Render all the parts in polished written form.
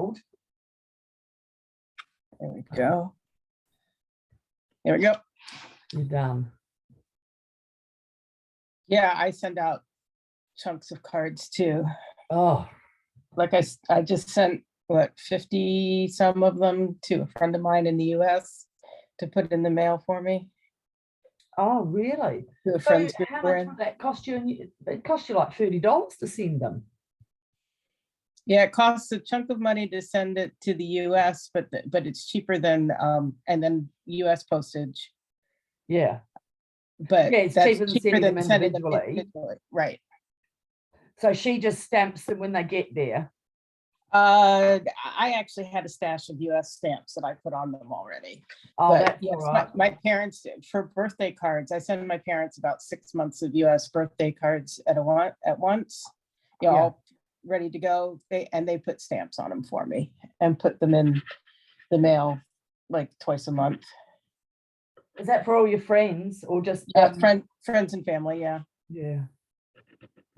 filled. There we go. There we go. You're done. Yeah, I send out chunks of cards too. Oh, Like I just sent, what, 50 some of them to a friend of mine in the US to put in the mail for me. oh, really? To a So friend's group how we're much in. would that cost you? And it cost you like $30 to send them. Yeah, it costs a chunk of money to send it to the US, but it's cheaper than and then US postage. Yeah. But Yeah, it's that's cheaper than cheaper sending them than sending them individually. individually. Right. So she just stamps them when they get there. I actually had a stash of US stamps that I put on them already. Oh, But that's yes, all right. my parents did for birthday cards. I send my parents about 6 months of US birthday cards at once. You know, Yeah. all ready to go. They put stamps on them for me and put them in the mail like twice a month. Is that for all your friends or just Friends and family, yeah. Yeah.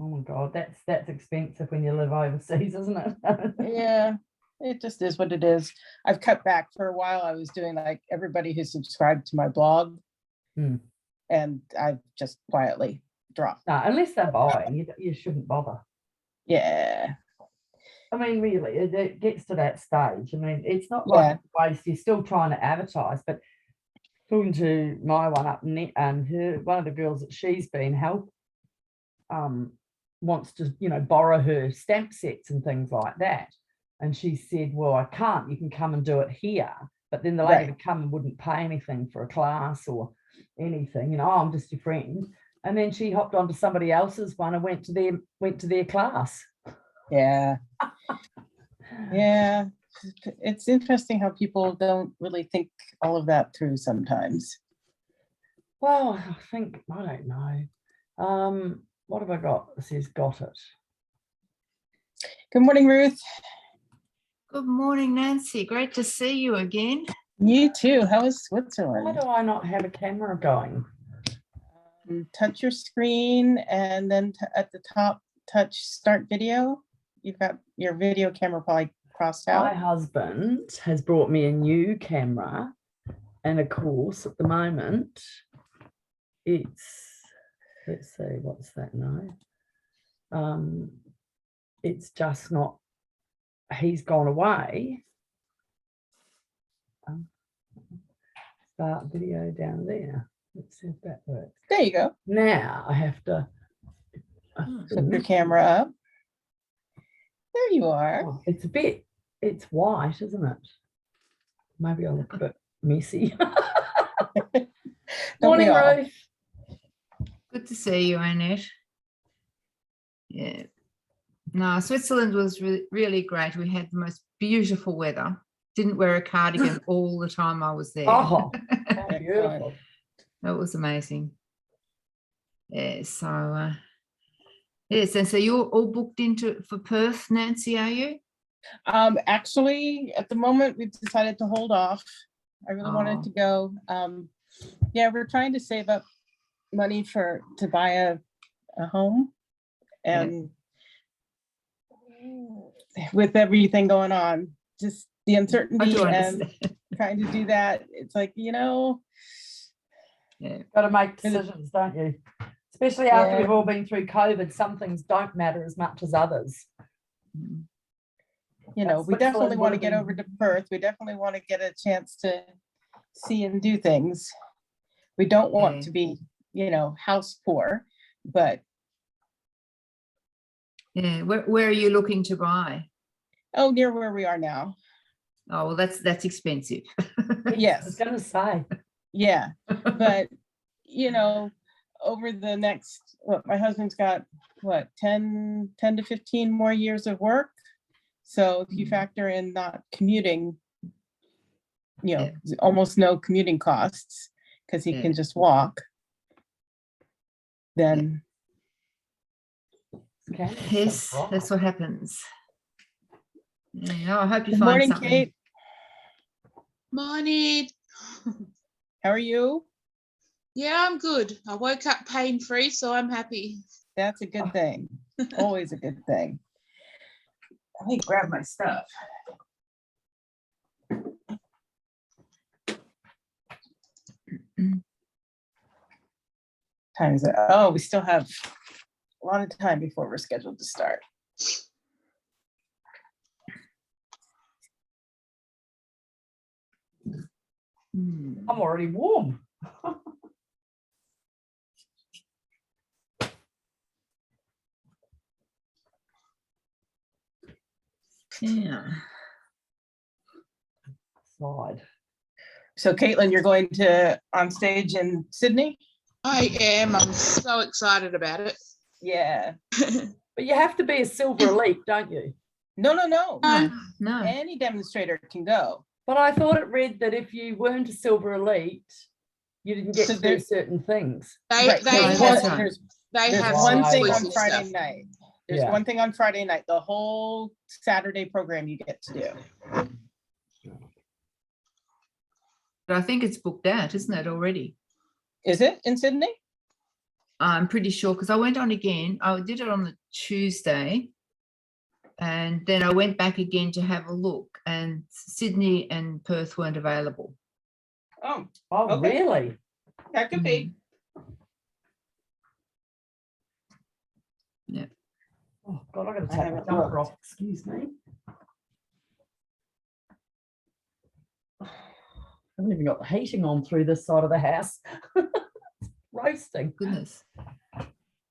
Oh my God, that's expensive when you live overseas, isn't it? Yeah, it just is what it is. I've cut back for a while. I was doing like everybody who subscribed to my blog, and I've just quietly dropped. No, unless they're buying, you shouldn't bother. Yeah. I mean, really, it gets to that stage. I mean, it's not like it's a waste. You're still trying to advertise, but talking to my one up net, one of the girls that she's been helping, wants to, borrow her stamp sets and things like that. And she said, well, I can't, you can come and do it here. But then the lady would come and wouldn't pay anything for a class or anything, oh, I'm just your friend. And then she hopped onto somebody else's one and went to their class. Yeah. Yeah. It's interesting how people don't really think all of that through sometimes. Well, I don't know. What have I got? It says got it. Good morning, Ruth. Good morning, Nancy. Great to see you again. You too. How is Switzerland? Why do I not have a camera going? Touch your screen and then at the top, touch start video. You've got your video camera probably crossed out. My husband has brought me a new camera, and of course, at the moment, it's, let's see, what's that now? It's just not, he's gone away. Start video down there. Let's see if that works. There you go. Now I have to flip your camera up. There you are. Oh, it's white, isn't it? Maybe I look a bit messy. Morning, Ruth. Good to see you, Annette. Yeah. No, Switzerland was really great. We had the most beautiful weather. Didn't wear a cardigan all the time I was there. Oh, beautiful. That was amazing. Yeah, so yes, and so you're all booked into for Perth, Nancy, are you? Actually, at the moment, we've decided to hold off. I really wanted to go. Yeah, we're trying to save up money to buy a home, and with everything going on, just the uncertainty and trying to do that, it's like, got to make decisions, don't you? Especially after we've all been through COVID, some things don't matter as much as others. We definitely want to get over to Perth. We definitely want to get a chance to see and do things. We don't want to be, house poor, but. Yeah, where are you looking to buy? Oh, near where we are now. Oh, well, that's expensive. Yes. I was going to say. Yeah, but, over the next, my husband's got, 10 to 15 more years of work. So if you factor in not commuting, almost no commuting costs because he can just walk, then. Okay. Yes, that's what happens. Yeah, I hope you find morning, something. Kate. Morning. How are you? Yeah, I'm good. I woke up pain-free, so I'm happy. That's a good thing. Always a good thing. Let me grab my stuff. time is it? Oh, we still have a lot of time before we're scheduled to start. Hmm. I'm already warm. Yeah. Side. So Caitlin, you're going to on stage in Sydney? I am. I'm so excited about it. Yeah. But you have to be a silver elite, don't you? No. No, no. Any demonstrator can go. But I thought it read that if you weren't a silver elite, you didn't get So to do there- certain things. They Right, they No, there's that's have one- right. they There's have one some thing on exclusive Friday stuff. night. There's Yeah. one thing on Friday night, the whole Saturday program you get to do. But I think it's booked out, isn't it, already? Is it in Sydney? I'm pretty sure, because I went on again. I did it on the Tuesday. And then I went back again to have a look, and Sydney and Perth weren't available. Oh, Oh, Okay. really? that could be. Oh, God, I got to I take my haven't jumper looked. off. Excuse me. I haven't even got the heating on through this side of the house. Roasting. Goodness.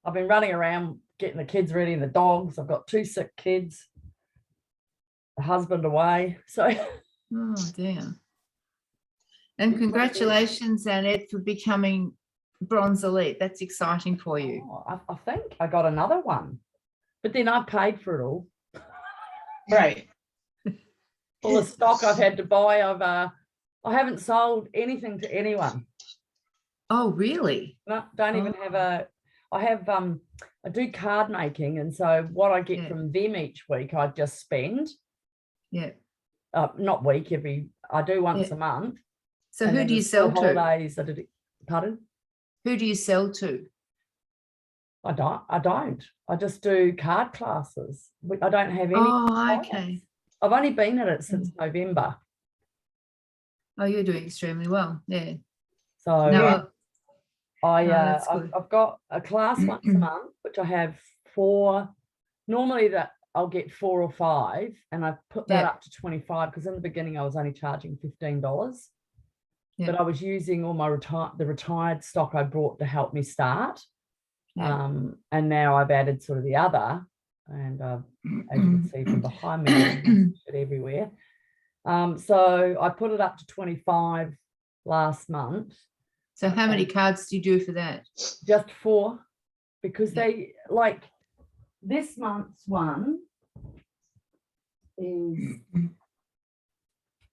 I've been running around getting the kids ready and the dogs. I've got 2 sick kids, the husband away. So Oh, dear. And congratulations, Annette, for becoming bronze elite. That's exciting for you. I think I got another one, but then I paid for it all. Right. All the stock I've had to buy, I haven't sold anything to anyone. Oh, really? No, don't even have a. I do card making, and so what I get Yeah. from them each week, I just spend. Yeah. Not week, I do once Yeah. a month. So and who then do you the school sell to? holidays, I did it. Pardon? Who do you sell to? I don't. I just do card classes. I don't have any. Oh, clients. okay. I've only been at it since November. Oh, you're doing extremely well. Yeah. So No, that's I've good. got a class once a month, which I have 4. Normally that I'll get 4 or 5, and I've put that Yeah. up to 25 because in the beginning I was only charging $15. Yeah. But I was using all my retired stock I brought to help me start. Yeah. And now I've added sort of the other, and as you can see from behind me, there's shit everywhere. So I put it up to 25 last month, So how many cards do you do for that? just 4, because Yeah. they like this month's one is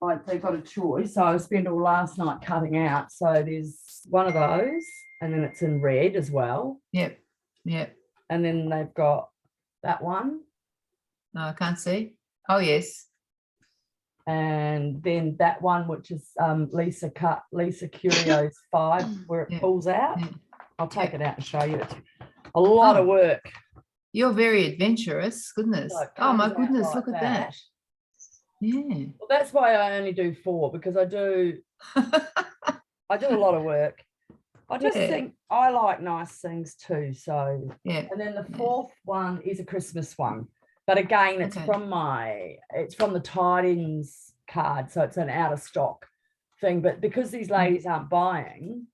like they've got a choice. So I spent all last night cutting out. So there's one of those, and then it's in red as well. Yep. Yep. And then they've got that one, No, I can't see. Oh, yes. and then that one, which is Lisa Curio's 5, where it Yeah. pulls out. Yeah. I'll take it out and show you. It's a lot of Oh. work. You're very adventurous. Goodness. So it Oh, my comes out goodness. like Look at that. Yeah. Well, that's why I only do 4, because I do a lot of work. I just Yeah. think I like nice things too. So, Yeah. and then the Yeah. 4th one is a Christmas one, but again, it's Okay. from the tidings card, so it's an out of stock thing. But because these ladies aren't buying,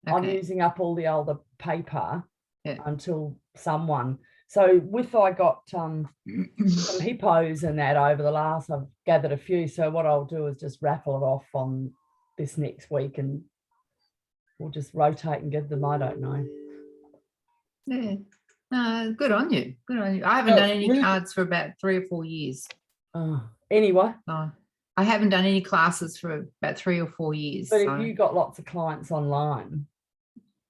I'm Okay. using up all the older paper Yeah. until someone. So I got some hippos and that over the last, I've gathered a few. So what I'll do is just raffle it off on this next week, and we'll just rotate and give them. I don't know. Yeah. Good on you. Good on you. I haven't Oh, done any really? cards for about 3 or 4 years. Anyway, No, I haven't done any classes for about 3 or 4 years. but so- if you got lots of clients online,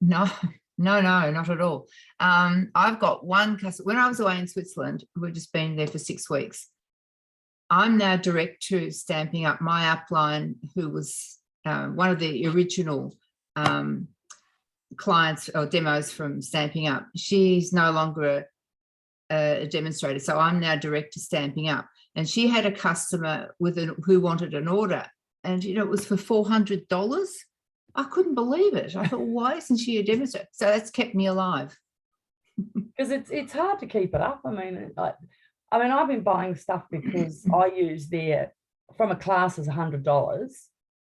No, no, not at all. I've got one customer. When I was away in Switzerland, we've just been there for 6 weeks. I'm now direct to Stamping Up. My upline, who was one of the original clients or demos from Stamping Up, she's no longer a demonstrator. So I'm now direct to Stamping Up. And she had a customer who wanted an order, and it was for $400. I couldn't believe it. I thought, why isn't she a demonstrator? So that's kept me alive. Because it's hard to keep it up. I mean, I've been buying stuff because I use from a class is $100,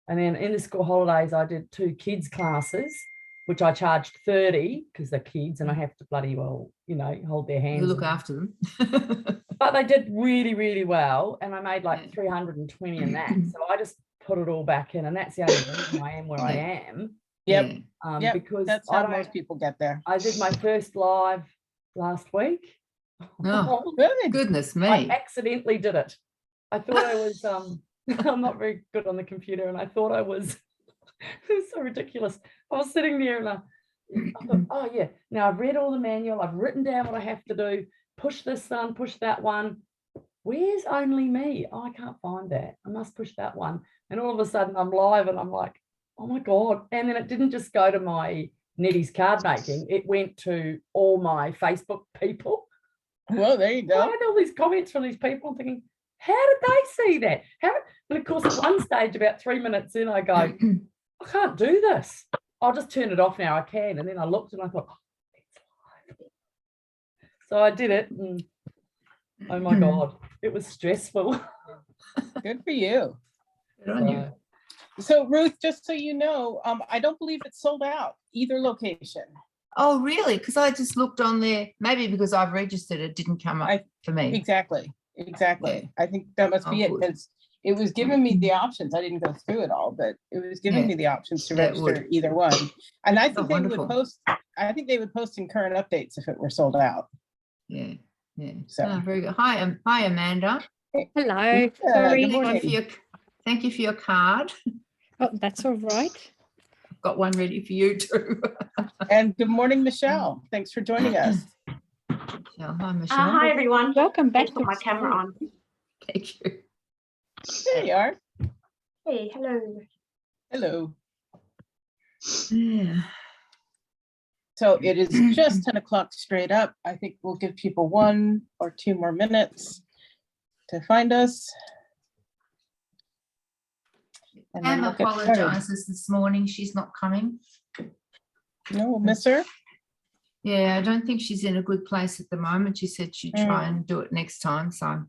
and then in the school holidays I did 2 kids classes, which I charged $30 because they're kids and I have to bloody well, hold their hands. You look after them. But they did really, really well, and I made like 320 in that. So I just put it all back in, and that's the only reason I am where I am. Yep. Yeah. Because That's how most people get there. I did my first live last week. Oh, Good. goodness I me. accidentally did it. I thought I was I'm not very good on the computer, and I thought I was it was so ridiculous. I was sitting there and I thought, oh yeah, now I've read all the manual, I've written down what I have to do, push this one, push that one. Where's only me? Oh, I can't find that. I must push that one. And all of a sudden I'm live and I'm like, oh my God. And then it didn't just go to my Nettie's card making, it went to all my Facebook people. Well, there you I go. had all these comments from these people. I'm thinking, how did they see that? And of course, at one stage, about 3 minutes in, I go, I can't do this. I'll just turn it off now. I can. And then I looked and I thought, oh, it's live. So I did it. And oh my God, it was stressful. Good for you. Good on you. So Ruth, just so you know, I don't believe it's sold out either location. Oh, really? Because I just looked on there. Maybe because I've registered, it didn't come up for me. Exactly. I think that must be it, good. because it was giving me the options. I didn't go through it all, but it was giving me the options to Yeah, it would. register either one. And I think they wonderful. would post. I think they would post in current updates if it were sold out. Yeah. Yeah. So. Oh, very good. Hi, Amanda. Hello. Sorry. good morning. Thank you for your card. Oh, that's all right. I've got one ready for you too. And good morning, Michelle. Thanks for joining us. Michelle. Hi, Michelle. Hi everyone. Welcome back. Let's put my camera on. Thank you. There you are. Hey, hello. Hello. Yeah. So it is just 10 o'clock straight up. I think we'll give people 1 or 2 more minutes to find us. And then Pam we'll get started. apologizes this morning. She's not coming. No, we'll miss her. Yeah, I don't think she's in a good place at the moment. She said she'd try and do it next time. So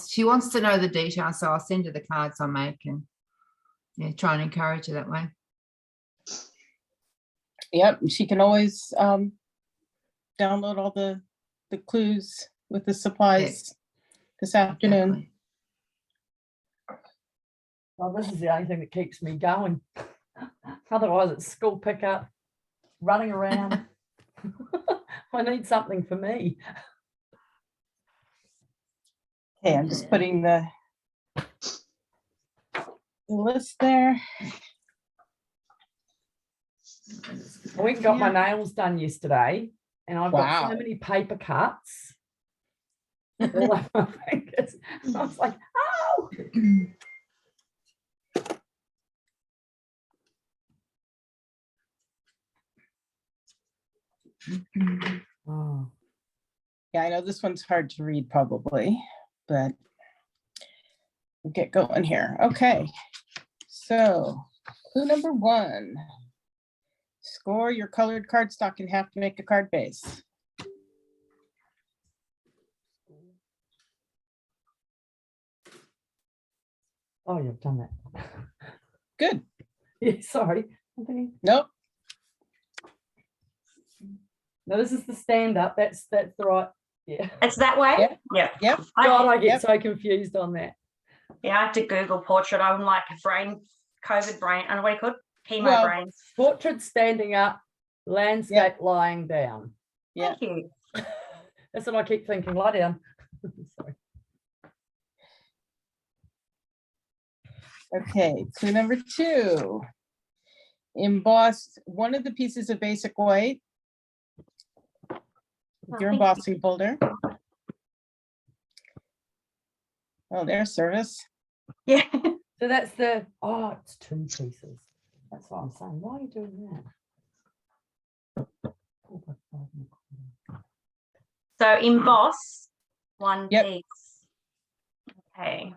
she wants to know the details, so I'll send her the cards I make and try and encourage her that way. Yep, she can always download all the clues with the supplies this afternoon. Exactly. Well, this is the only thing that keeps me going. Otherwise, it's school pickup, running around. I need something for me. Okay, I'm just putting the list there. I went and got my nails done yesterday, and I've got so Wow. many paper cuts all over my fingers. And I was like, oh. Oh. Yeah, I know this one's hard to read probably, but we'll get going here. Okay, so clue number 1. Score your colored cardstock in half to make a card base. Oh, you've done that. Good. Yeah, sorry. I'm thinking, Nope. no, this is the stand up. That's the right. Yeah. It's that way? Yep. Yeah. Yep. God, I get Yep. so confused on that. Yeah, I had to Google portrait. I'm like COVID brain, and what do you call it? Chemo Well, brains. Portrait standing up, landscape lying down. Yeah. Thank you. That's what I keep thinking. Lie down. Sorry. Okay, clue number 2. Emboss one of the pieces of basic white with your thank you. embossing folder. Oh, there's service. Yeah. So that's it's 2 pieces. That's what I'm saying. Why are you doing that? So emboss 1 Yep. piece. Okay.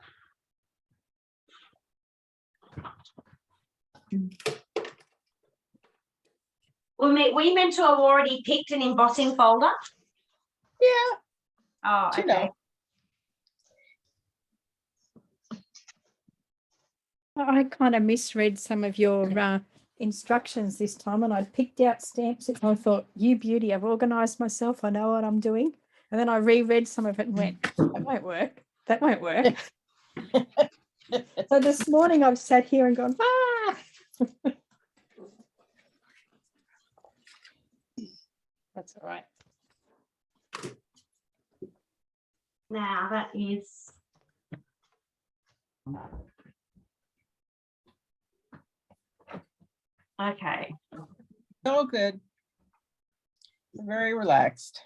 we meant to have already picked an embossing folder? Yeah, Oh, you okay. know. I kind of misread some of your instructions this time, and I picked out stamps. And I thought, you beauty, I've organised myself. I know what I'm doing. And then I reread some of it and went, that won't work. That won't work. So this morning I've sat here and gone, That's all right. Now that is. Okay. All good. Very relaxed.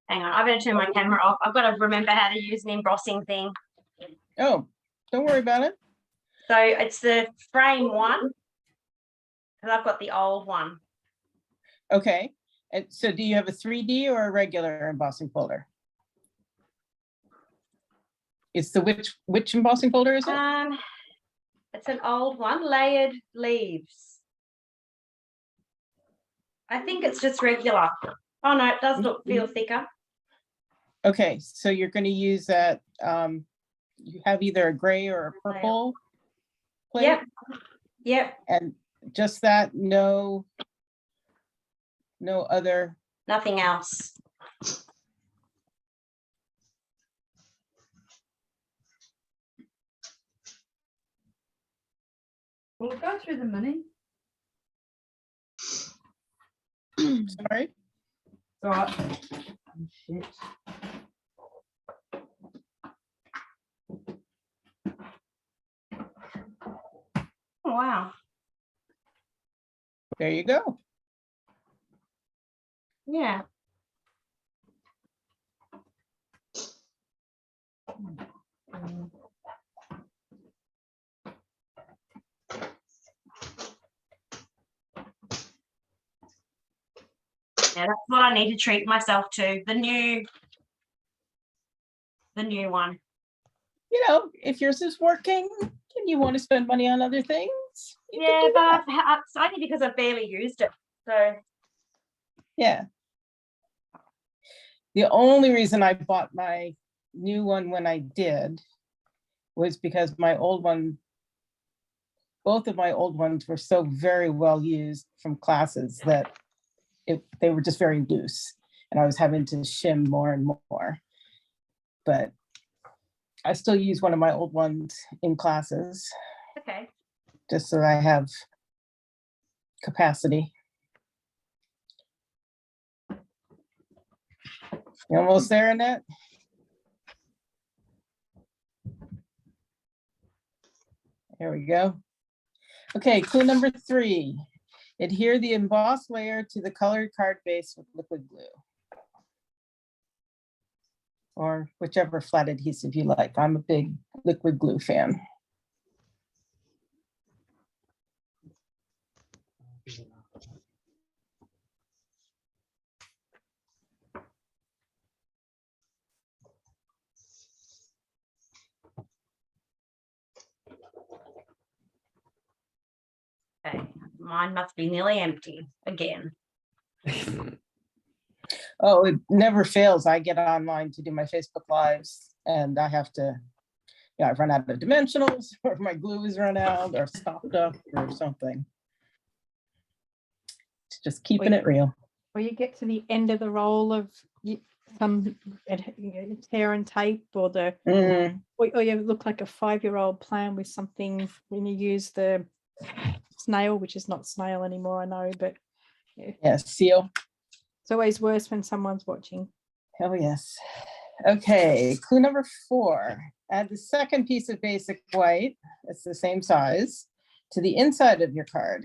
Hang on, I'm going to turn my camera off. I've got to remember how to use an embossing thing. Oh, don't worry about it. So it's the frame one, and I've got the old one. Okay. And so do you have a 3D or a regular embossing folder? It's the which embossing folder is it? It's an old one, layered leaves. I think it's just regular. Oh no, it does look feel thicker. Okay, so you're going to use that. You have either a gray or a purple plate. Yep. Yep. And just that, no other. Nothing else. We'll go through the mini. Sorry. Right. Oh, shit. Oh, wow. There you go. Yeah. Yeah, that's what I need to treat myself to. The new one. You know, if yours is working and you want to spend money on other things. you can Yeah, do but that. it's only because I've barely used it. So Yeah. The only reason I bought my new one when I did was because my old one, both of my old ones were so very well used from classes that they were just very loose and I was having to shim more and more. But I still use one of my old ones in classes okay. just so I have capacity. You almost there, Annette? There we go. Okay, clue number 3. Adhere the embossed layer to the colored card base with liquid glue. Or whichever flat adhesive you like. I'm a big liquid glue fan. Okay. Mine must be nearly empty again. Oh, it never fails. I get online to do my Facebook Lives and I have to, I've run out of dimensionals or my glue is run out or stopped up or something. It's just keeping it real. Or you get to the end of the roll of some tear and tape, or or you look like a 5-year-old playing with something when you use the snail, which is not snail anymore, I know, but Yeah, seal. it's always worse when someone's watching. Oh, yes. Okay, clue number 4. Add the second piece of basic white, it's the same size, to the inside of your card.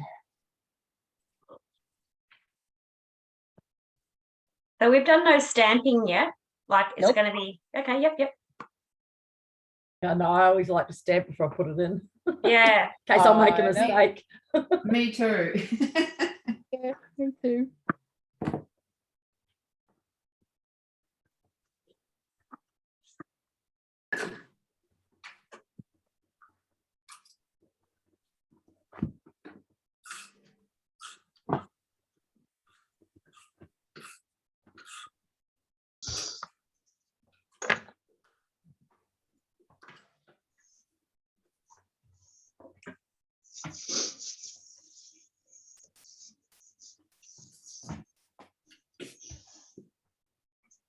So we've done no stamping yet. Like it's Nope. going to be okay. Yep. Yeah, no, I always like to stamp before I put it in, Yeah. in case I'll make a I know.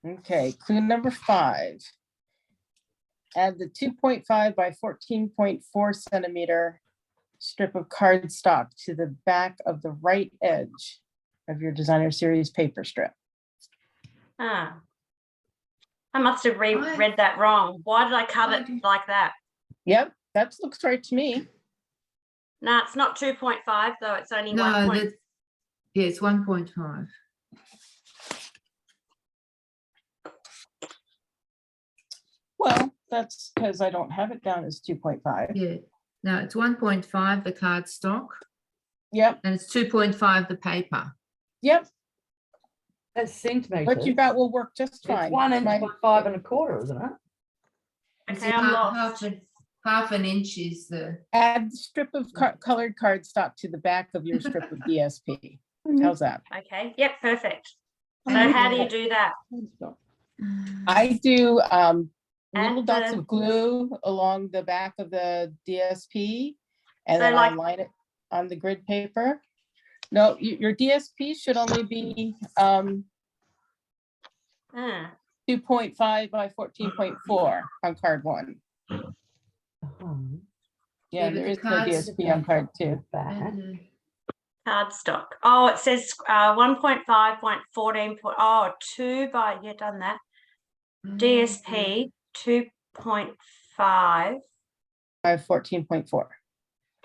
Okay, clue number 5. Add the 2.5 by 14.4 centimeter strip of cardstock to the back of the right edge of your designer series paper strip. Ah. I must have read that wrong. Why did I cut it like that? Yep, that looks right to me. No, it's not 2.5 though. It's only No, 1. yeah, it's 1.5. Well, that's because I don't have it down as 2.5. Yeah, no, it's 1.5 the card stock, Yep, and it's 2.5 the paper. yep. That's centimeters. What you got will work just It's fine. 1 inch Mine- by 5 1/4, isn't it? It's Okay, I'm half, lost. half an inch is the. Add the strip of colored cardstock to the back of your strip of DSP. How's that? Okay. Yep. Perfect. So And how do you do that? I do little Add dots the- of glue along the back of the DSP, and So then like- I line it on the grid paper. No, your DSP should only be 2.5 by 14.4 on card 1. Uh-huh. Yeah, but there the is no cards- DSP on card 2. Back. Cardstock. Oh, it says 1.5.14. Oh, 2 by, yeah, done that. DSP 2.5. By 14.4.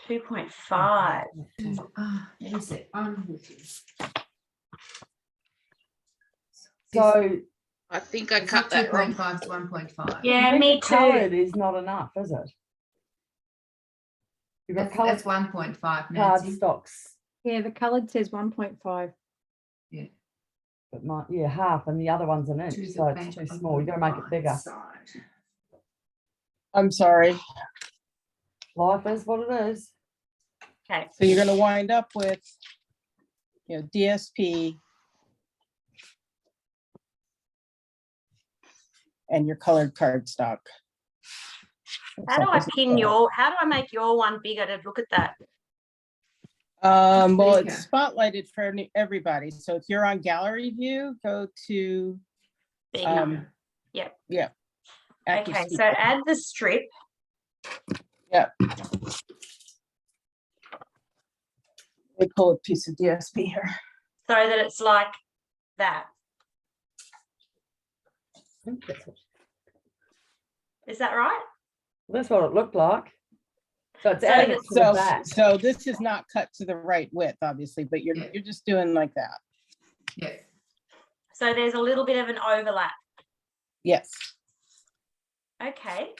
2.5. Is it on? So I think I It's cut not that wrong. 2.5 to 1.5. Yeah, me coloured too. is not enough, is it? You've got That's coloured 1.5, Nancy. cardstocks, Yeah, the coloured says 1.5. but yeah, half, and the other one's an inch, To the so it's back too of small. You the got to make it right bigger. side. I'm sorry. Life is what it is. Okay. So you're gonna wind up with, DSP and your colored cardstock. How do I pin how do I make your one bigger to look at that? Well, Bigger. it's spotlighted for everybody. So if you're on gallery view, go to, Bigger. active Okay, so speaker. add the strip. Let me pull a piece of DSP here. So that it's like that. I think Is that right? that's what it looked like. So it's So adding it it's- to the So, back. so this is not cut to the right width, obviously, but Yeah. you're just doing like that. Yeah. So there's a little bit of an overlap. Yes. Okay.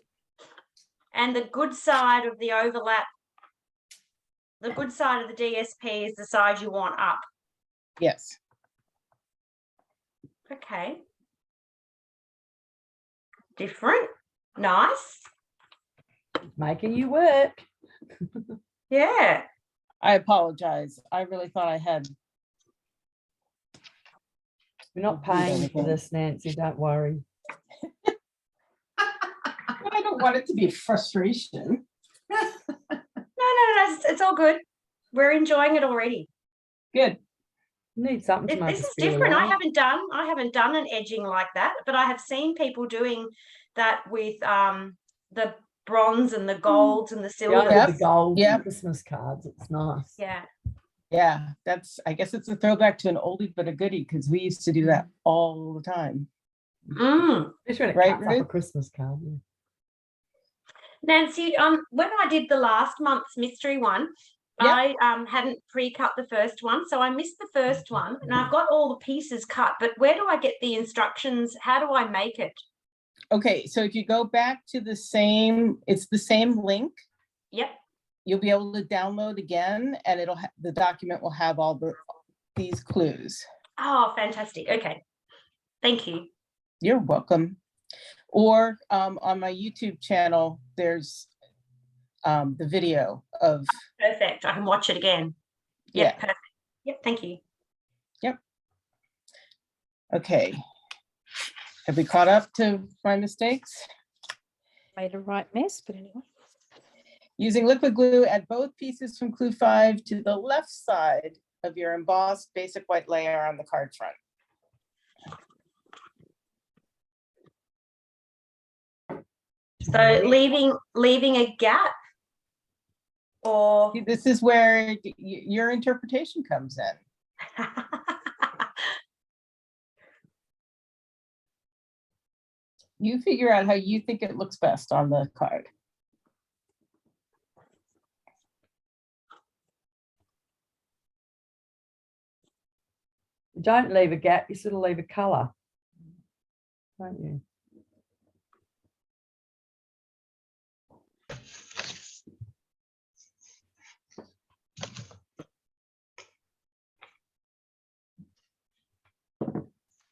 And the good side of the overlap, the good side of the DSP is the side you want up. Yes. Okay. Different. Nice. Making you work. Yeah. I apologize. I really thought I had. We're not paying you for this, Nancy, don't worry. I don't want it to be a frustration. No, it's all good. We're enjoying it already. Good. Need something to make This us is feel different. I alive. haven't done an edging like that, but I have seen people doing that with the bronze and the golds and the Yeah, I silver. did Yep, the gold yep. Christmas cards. It's nice. Yeah. Yeah, I guess it's a throwback to an oldie but a goodie because we used to do that all the time. Mm. Especially when it Right, cuts up a Ruth? Christmas card. Yeah. Nancy, when I did the last month's mystery one, Yep. I hadn't pre-cut the first one, so I missed the first one, and I've got all the pieces cut. But where do I get the instructions? How do I make it? Okay, so if you go back to it's the same link. Yep. You'll be able to download again, and the document will have all these clues. Oh, fantastic. Okay. Thank you. You're welcome. Or on my YouTube channel, there's the video of, Perfect. I can watch it again. Yep. Yeah. Perfect. Yep. Thank you. okay. Have we caught up to my mistakes? Made a right mess, but anyway. Using liquid glue, add both pieces from clue 5 to the left side of your embossed basic white layer on the card front. So leaving a gap, or This is where your interpretation comes in. You figure out how you think it looks best on the card. You don't leave a gap, you sort of leave a colour, don't you?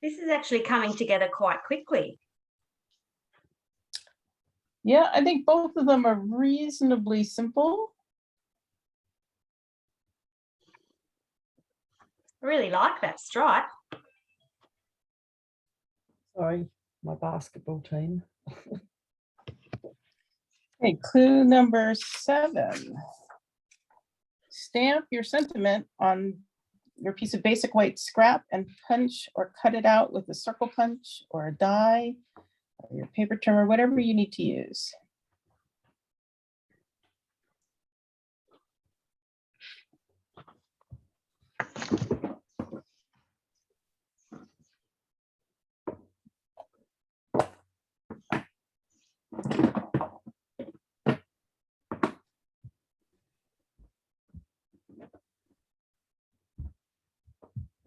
this is actually coming together quite quickly. Yeah, I think both of them are reasonably simple. I really like that stripe. Sorry, my basketball team. Okay, clue number 7. Stamp your sentiment on your piece of basic white scrap and punch or cut it out with a circle punch or a die or your paper trimmer, whatever you need to use.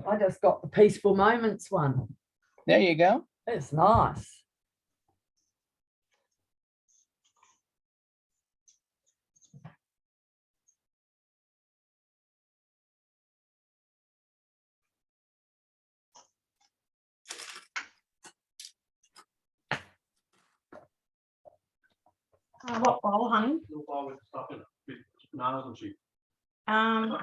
I just got the Peaceful Moments one. There you go. It's nice. What bowl, honey? Um,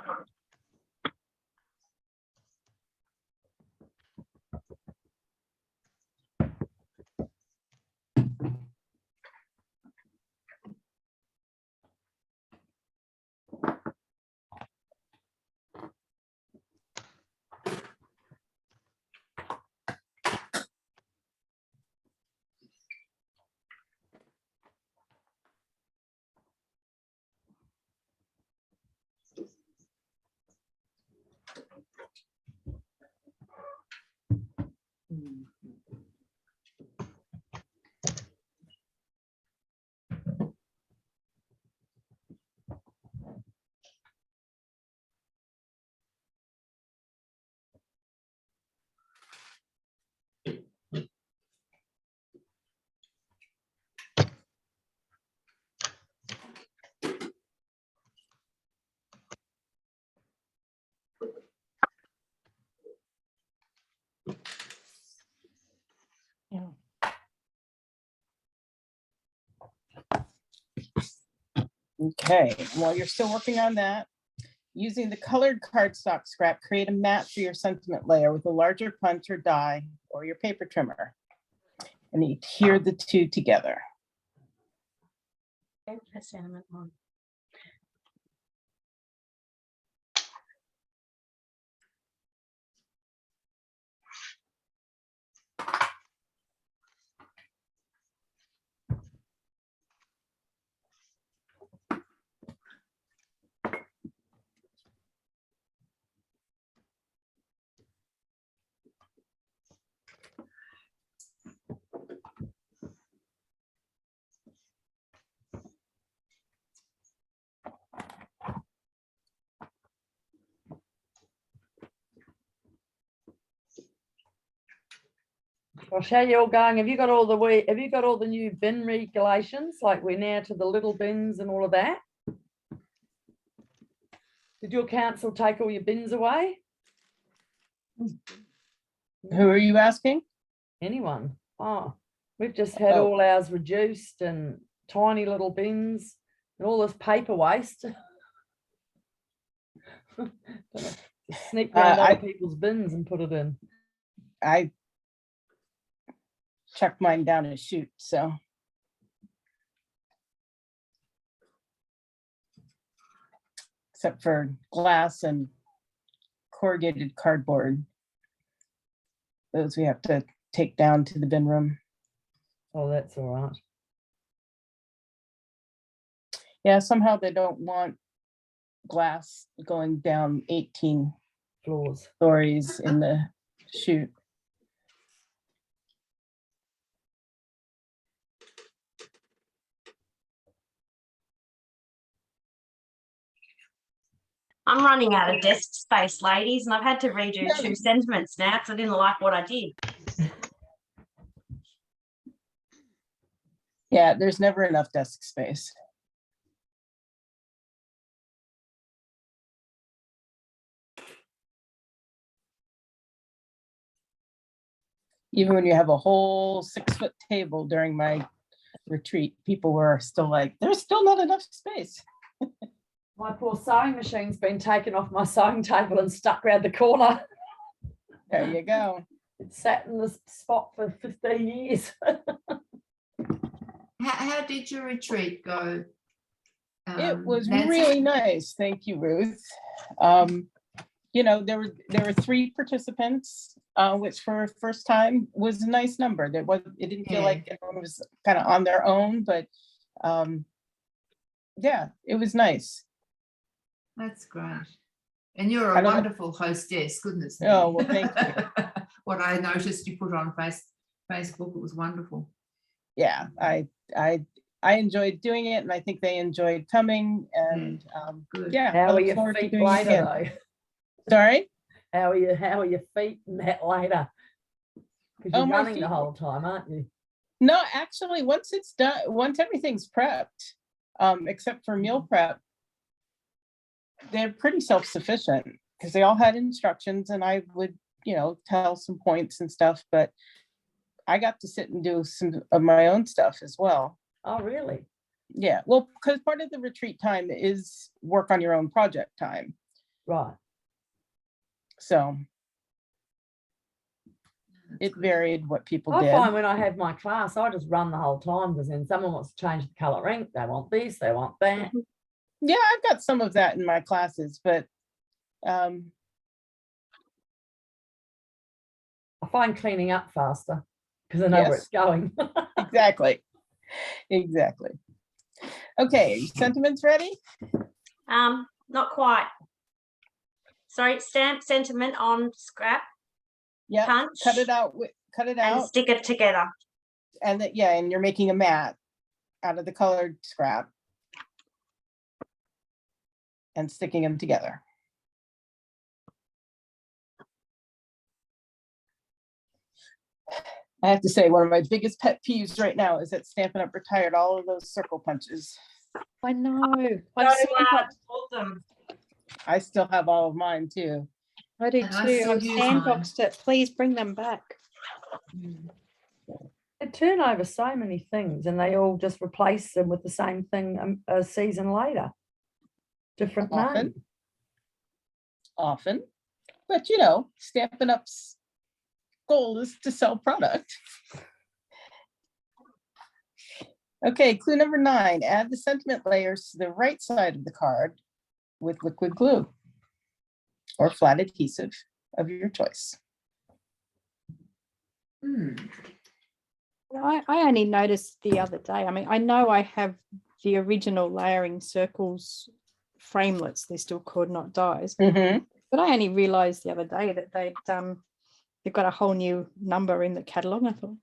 Yeah. Okay, while you're still working on that, using the colored cardstock scrap, create a mat for your sentiment layer with a larger punch or die or your paper trimmer. And you adhere the two together. a sentiment one. Gosh, how you all going? Have you got all the new bin regulations? Like we're now to the little bins and all of that? Did your council take all your bins away? Who are you asking? Anyone? Oh, we've just had Oh. all ours reduced and tiny little bins and all this paper waste. Don't know, just sneak around I- other people's bins and put it in. I chucked mine down a chute, so. except for glass and corrugated cardboard. Those we have to take down to the bin room. Oh, that's all right. Yeah, somehow they don't want glass going down 18 Floors. stories in the chute. I'm running out of desk space, ladies, and I've had to redo 2 sentiments now because I didn't like what I did. Yeah, there's never enough desk space. Even when you have a whole 6-foot table during my retreat, people were still like, there's still not enough space. My poor sewing machine's been taken off my sewing table and stuck around the corner. There you go. It sat in this spot for 15 years. How did your retreat go? It was Nancy? really nice. Thank you, Ruth. You know, there were 3 participants, which for first time was a nice number. It didn't feel Yeah. like everyone was kind of on their own, but yeah, it was nice. That's great. And you're I a don't know- wonderful hostess, goodness me. Oh, well, thank you. What I noticed you put on Facebook, it was wonderful. Yeah, I enjoyed doing it, and I think they enjoyed coming. And Good. yeah, I How are look your forward to feet doing it later again. though? Sorry. How are your feet and that later? Because Oh, you're my running the feet- whole time, aren't you? No, actually, once it's done, once everything's prepped, except for meal prep, they're pretty self-sufficient because they all had instructions, and I would, you know, tell some points and stuff, but I got to sit and do some of my own stuff as well. Oh, really? Yeah, well, because part of the retreat time is work on your own project time. Right. So That's it good. varied what people I did. find when I have my class, I just run the whole time because then someone wants to change the color ink. They want this, they want that. Yeah, I've got some of that in my classes, but I find cleaning up faster because I know where Yes. it's going. exactly. Exactly. Okay, sentiments ready? Not quite. Sorry, stamp sentiment on scrap, Yeah, punch, cut it out, cut it and out. stick it together. And that, yeah, and you're making a mat out of the colored scrap and sticking them together. I have to say, one of my biggest pet peeves right now is that Stampin' Up! Retired all of those circle punches. I know. So, I've sandboxed- awesome. I still have all of mine too. I do And I too. still I've use mine. sandboxed it. Please bring them back. Mm. They turn over so many things and they all just replace them with the same thing a season later. Different Often. name. Often, but you know, Stampin' Up's goal is to sell product. Okay, clue number 9, add the sentiment layers to the right side of the card with liquid glue or flat adhesive of your choice. Hmm. I only noticed the other day. I mean, I know I have the original layering circles framelets. They're still called Not Dies, Mhm. but I only realized the other day that they've got a whole new number in the catalog. I thought,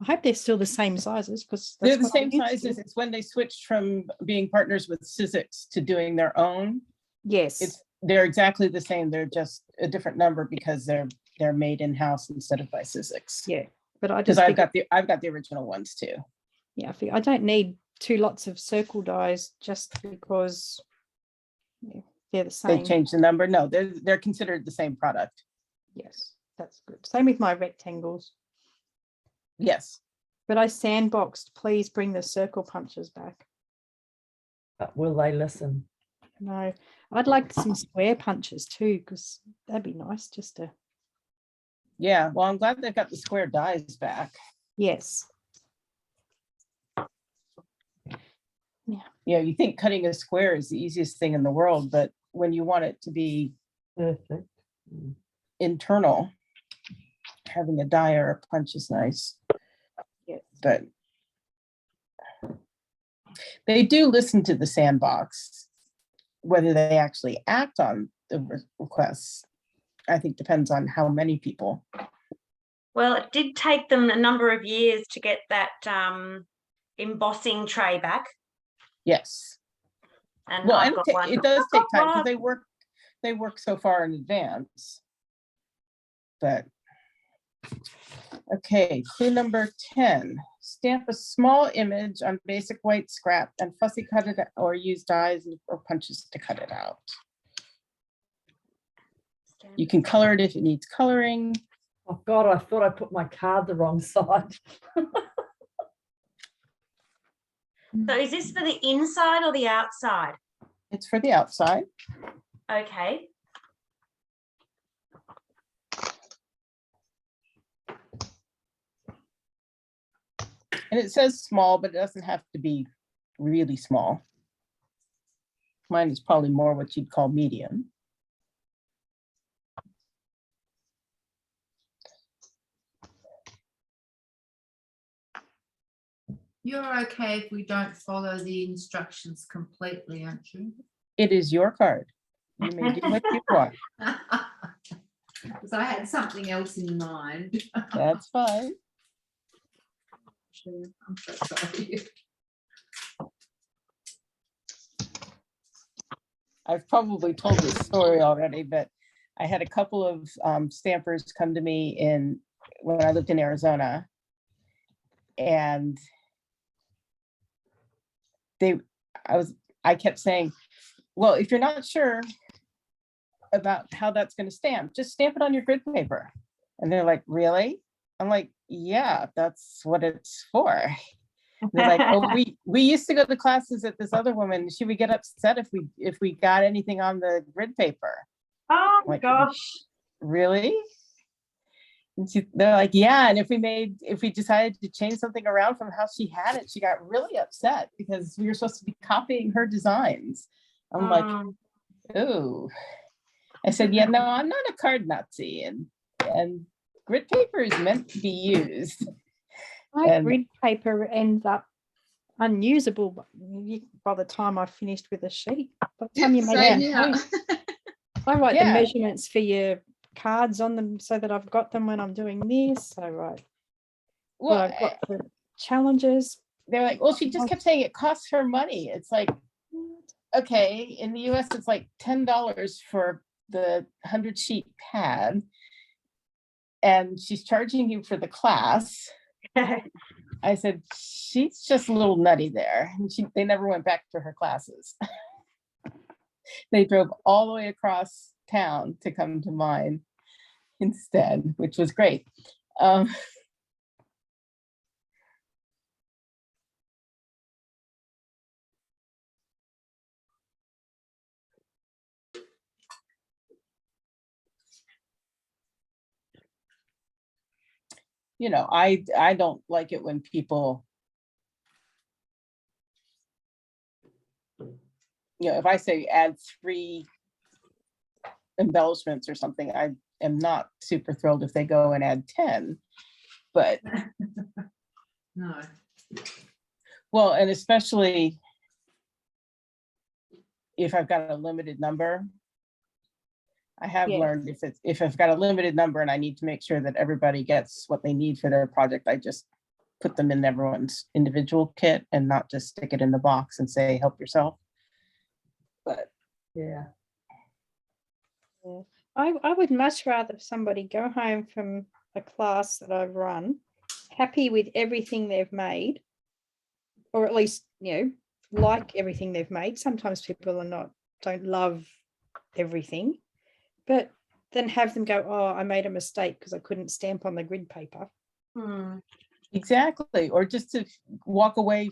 I hope they're still the same sizes because They're the same sizes. It's when they switched from being partners with Sizzix to doing their own. Yes. They're exactly the same. They're just a different number because they're made in-house instead of by Sizzix. Yeah. But I Because just I've got the original ones too. yeah, I don't need 2 lots of circle dies just because they're the They same. changed the number. No, they're considered the same product. Yes, that's good. Same with my rectangles. Yes. But I sandboxed. Please bring the circle punches back. But will they listen? No, I'd like some square punches too because that'd be nice just to. Yeah. Well, I'm glad they've got the square dies back. Yes. Yeah, you think cutting a square is the easiest thing in the world, but when you want it to be Perfect. Mm. internal, having a die or a punch is nice. Yes. But they do listen to the sandbox. Whether they actually act on the requests, I think depends on how many people. Well, it did take them a number of years to get that embossing tray back. Yes. And Well, I've and got it one. it does take time because one. they work so far in advance. But okay, clue number 10. Stamp a small image on basic white scrap and fussy cut it or use dies or punches to cut it out. You can color it if it needs coloring. Oh God, I thought I put my card the wrong side. So is this for the inside or the outside? It's for the outside. Okay. And it says small, but it doesn't have to be really small. Mine is probably more what you'd call medium. You're okay if we don't follow the instructions completely, aren't you? It is your card. You may do what you want. Because I had something else in mind. That's fine. I'm so sorry. I've probably told this story already, but I had a couple of stampers come to me when I lived in Arizona. And I kept saying, well, if you're not sure about how that's going to stamp, just stamp it on your grid paper. And they're like, really? I'm like, yeah, that's what it's for. And they're like, oh, we used to go to classes at this other woman. She would get upset if we got anything on the grid paper. Oh my Like, gosh. really? And they're like, yeah. And if we decided to change something around from how she had it, she got really upset because we were supposed to be copying her designs. I'm like, oh. I said, yeah, no, I'm not a card Nazi, and grid paper is meant to be used. My And- grid paper ends up unusable by the time I finished with a sheet. By the time you make Same it, here. I write the Yeah. measurements for your cards on them so that I've got them when I'm doing this. I write what Well, I've got for challenges. they're like, well, she just kept saying it costs her money. It's like, okay, in the US, it's like $10 for the 100-sheet pad. And she's charging you for the class. I said, she's just a little nutty there. And they never went back to her classes. They drove all the way across town to come to mine instead, which was great. You know, I don't like it when people, you know, if I say add 3 embellishments or something, I am not super thrilled if they go and add 10. But No. well, and especially if I've got a limited number. I have Yes. learned if I've got a limited number and I need to make sure that everybody gets what they need for their project, I just put them in everyone's individual kit and not just stick it in the box and say, help yourself. But Yeah. I would much rather somebody go home from a class that I've run happy with everything they've made, or at least, you know, like everything they've made. Sometimes people don't love everything, but then have them go, oh, I made a mistake because I couldn't stamp on the grid paper. exactly, or just to walk away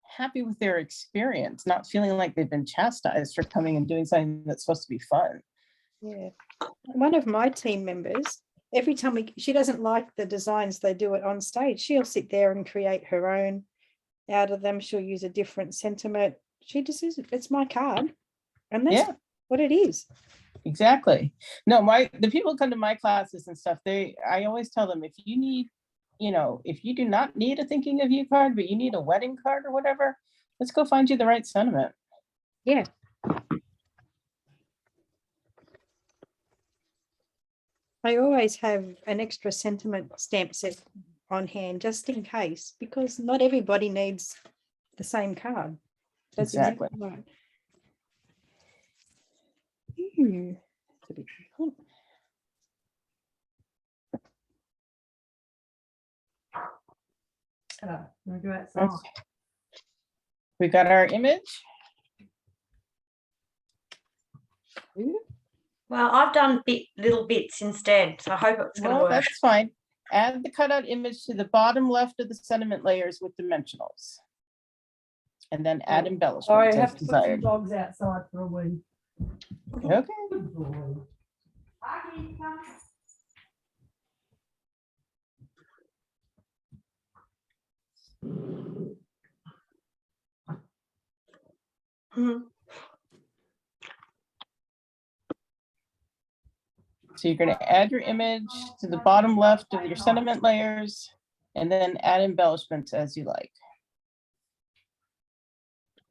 happy with their experience, not feeling like they've been chastised for coming and doing something that's supposed to be fun. Yeah. One of my team members, every time she doesn't like the designs they do it on stage, she'll sit there and create her own out of them. She'll use a different sentiment. She just says, it's my card. And that's Yeah. what it is. Exactly. No, the people come to my classes and stuff, I always tell them, if you need, if you do not need a thinking of you card, but you need a wedding card or whatever, let's go find you the right sentiment. Yeah. I always have an extra sentiment stamp set on hand just in case, because not everybody needs the same card. That's Exactly. right. Ooh, that's a bit hot. Wanna go outside? Okay. We got our image. Ooh, Well, I've done little bits instead, so I hope it's going to Well, work. that's fine. Add the cutout image to the bottom left of the sentiment layers with dimensionals. And then add Sorry, embellishments I as have to put some desired. dogs outside for a wee. Okay. Good boy. Mhm. So you're going to add your image to the bottom left of your sentiment layers and then add embellishments as you like.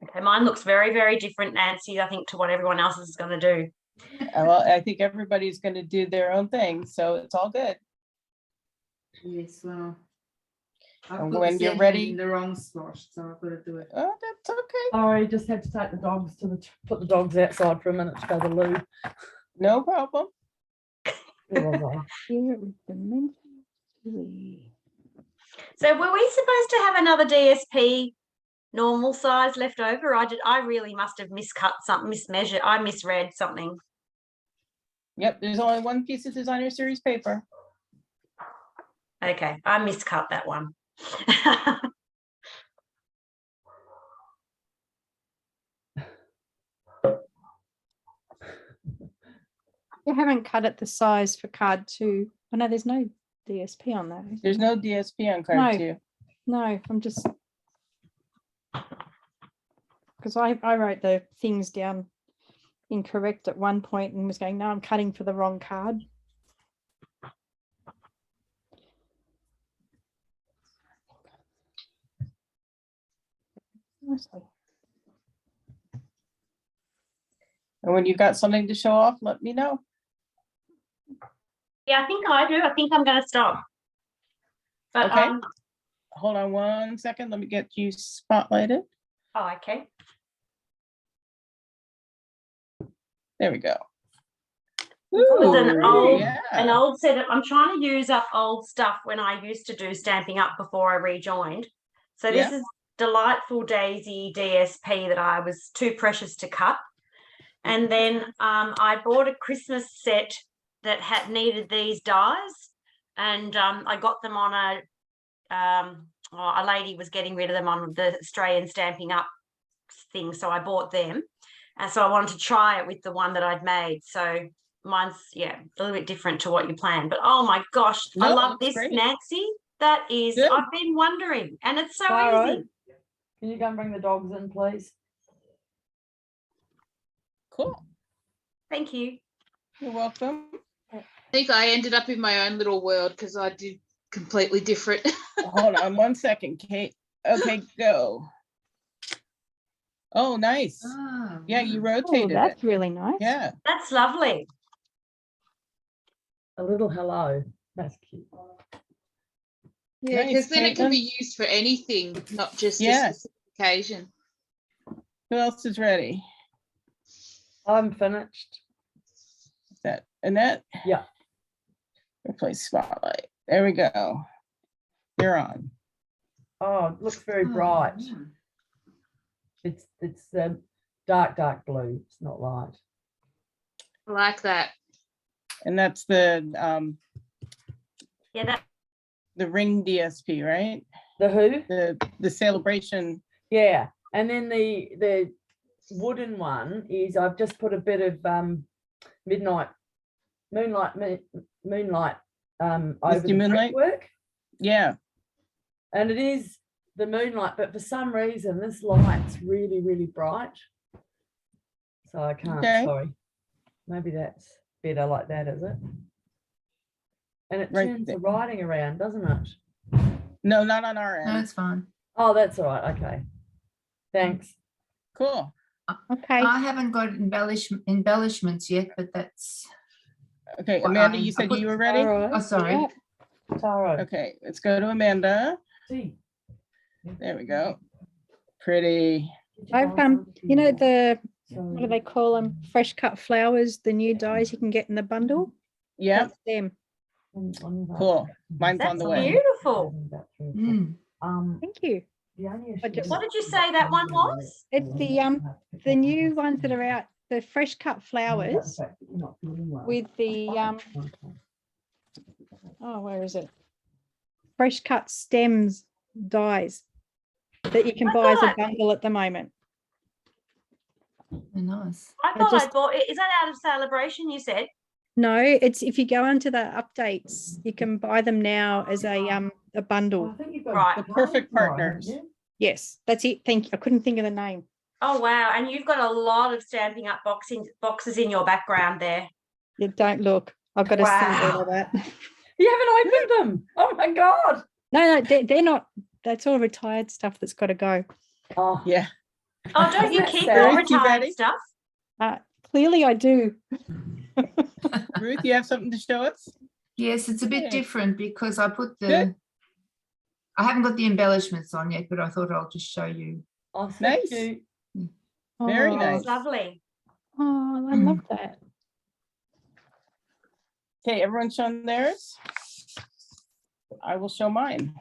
Okay, mine looks very, very different, Nancy, I think, to what everyone else is going to do. Well, I think everybody's going to do their own thing, so it's all good. Yes, well. I've And put when the you're sentiment ready- in the wrong spot, so I've got to do it. Oh, that's okay. Sorry, just had to take the dogs put the dogs outside for a minute to go to the loo. No problem. Where was I? here with dimensions. Ooh. So were we supposed to have another DSP normal size left over? I really must have miscut something, mismeasured. I misread something. Yep, there's only one piece of designer series paper. Okay, I miscut that one. You haven't cut it the size for card 2. Oh no, there's no DSP on that. is There's there? no DSP on card No. 2. No, I'm just because I wrote the things down incorrect at one point and was going, no, I'm cutting for the wrong card. Nicely. And when you've got something to show off, let me know. Yeah, I think I do. I think I'm going to stop. But Okay. Hold on one second. let me get you spotlighted. oh, okay. There we go. was an Ooh, old- yeah. An old set of, I'm trying to use up old stuff when I used to do Stampin' Up before I rejoined. So this Yeah. is Delightful Daisy DSP that I was too precious to cut. And then I bought a Christmas set that had needed these dies, and I got them on a lady was getting rid of them on the Australian Stamping Up thing, so I bought them, and so I wanted to try it with the one that I'd made. So mine's a little bit different to what you planned, but oh my gosh, I No, love looks this, great. Nancy. That is, Good. I've been wondering, and it's so Caro, easy. can you go and bring the dogs in, please? Cool. Thank you. You're welcome. I think I ended up in my own little world because I did completely different. Hold on one second, Kate. Okay, go. Oh, nice. Ah, Yeah, you wow. Oh, rotated it. that's really nice. Yeah. That's lovely. A little hello. That's cute. Yeah, Nice, because then it can Caitlin. be used for anything, not just Yeah. a specific occasion. Who else is ready? I'm finished. Is that Annette? Yeah. Replace spotlight. There we go. You're on. Oh, it looks very Oh, bright. yeah. It's dark blue. It's not light. I like that. And that's the Yeah, that ring DSP, right? The who? The celebration. Yeah, and then the wooden one is I've just put a bit of moonlight over Misty the moonlight? brickwork, Yeah. and it is the moonlight, but for some reason this light's really bright. So So I can't, Okay. sorry. Maybe that's better like that, is it? And it Right turns the there. writing around, doesn't it? No, not on our No, end. it's fine. Oh, that's all right. Okay. Thanks. Cool. Okay, I haven't got embellishments yet, but that's, Okay, Well, Amanda, I you said put- you were ready? All right. oh, sorry. yeah. Taro. Okay, let's go to Amanda. See. There we go. Pretty. I've you know the what do they call them? Fresh cut flowers, the new dyes you can get in the bundle. Yep, That's them. cool. Mine's on That's the way. beautiful. Mm. Thank you. I just- What did you say that one was? It's the new ones that are out, the fresh cut flowers with the oh, where is it? Fresh cut stems dyes that you can I buy as a thought- bundle at the moment. They're nice. I I thought I just- bought it. Is that out of celebration? You said. No, it's if you go onto the updates, you can buy them now as a bundle. Right. The perfect partners. Yes, that's it. Thank you. I couldn't think of the name. Oh wow! And you've got a lot of Stampin' Up boxes in your background there. You don't look. I've got to see all Wow. of that. You haven't opened them. Oh my God. No, they're not. That's all retired stuff that's got to go. Oh, Yeah. Oh, don't you Isn't that keep sad? your Ruth, you retired ready? stuff? Clearly, I do. Ruth, you have something to show us? Yes, it's a bit Okay. different because I put the, Good. I haven't got the embellishments on yet, but I thought I'll just show you. oh, so Nice. cute. Very Oh, nice. It's lovely. Oh, I love that. Okay, everyone's shown theirs. I will show mine.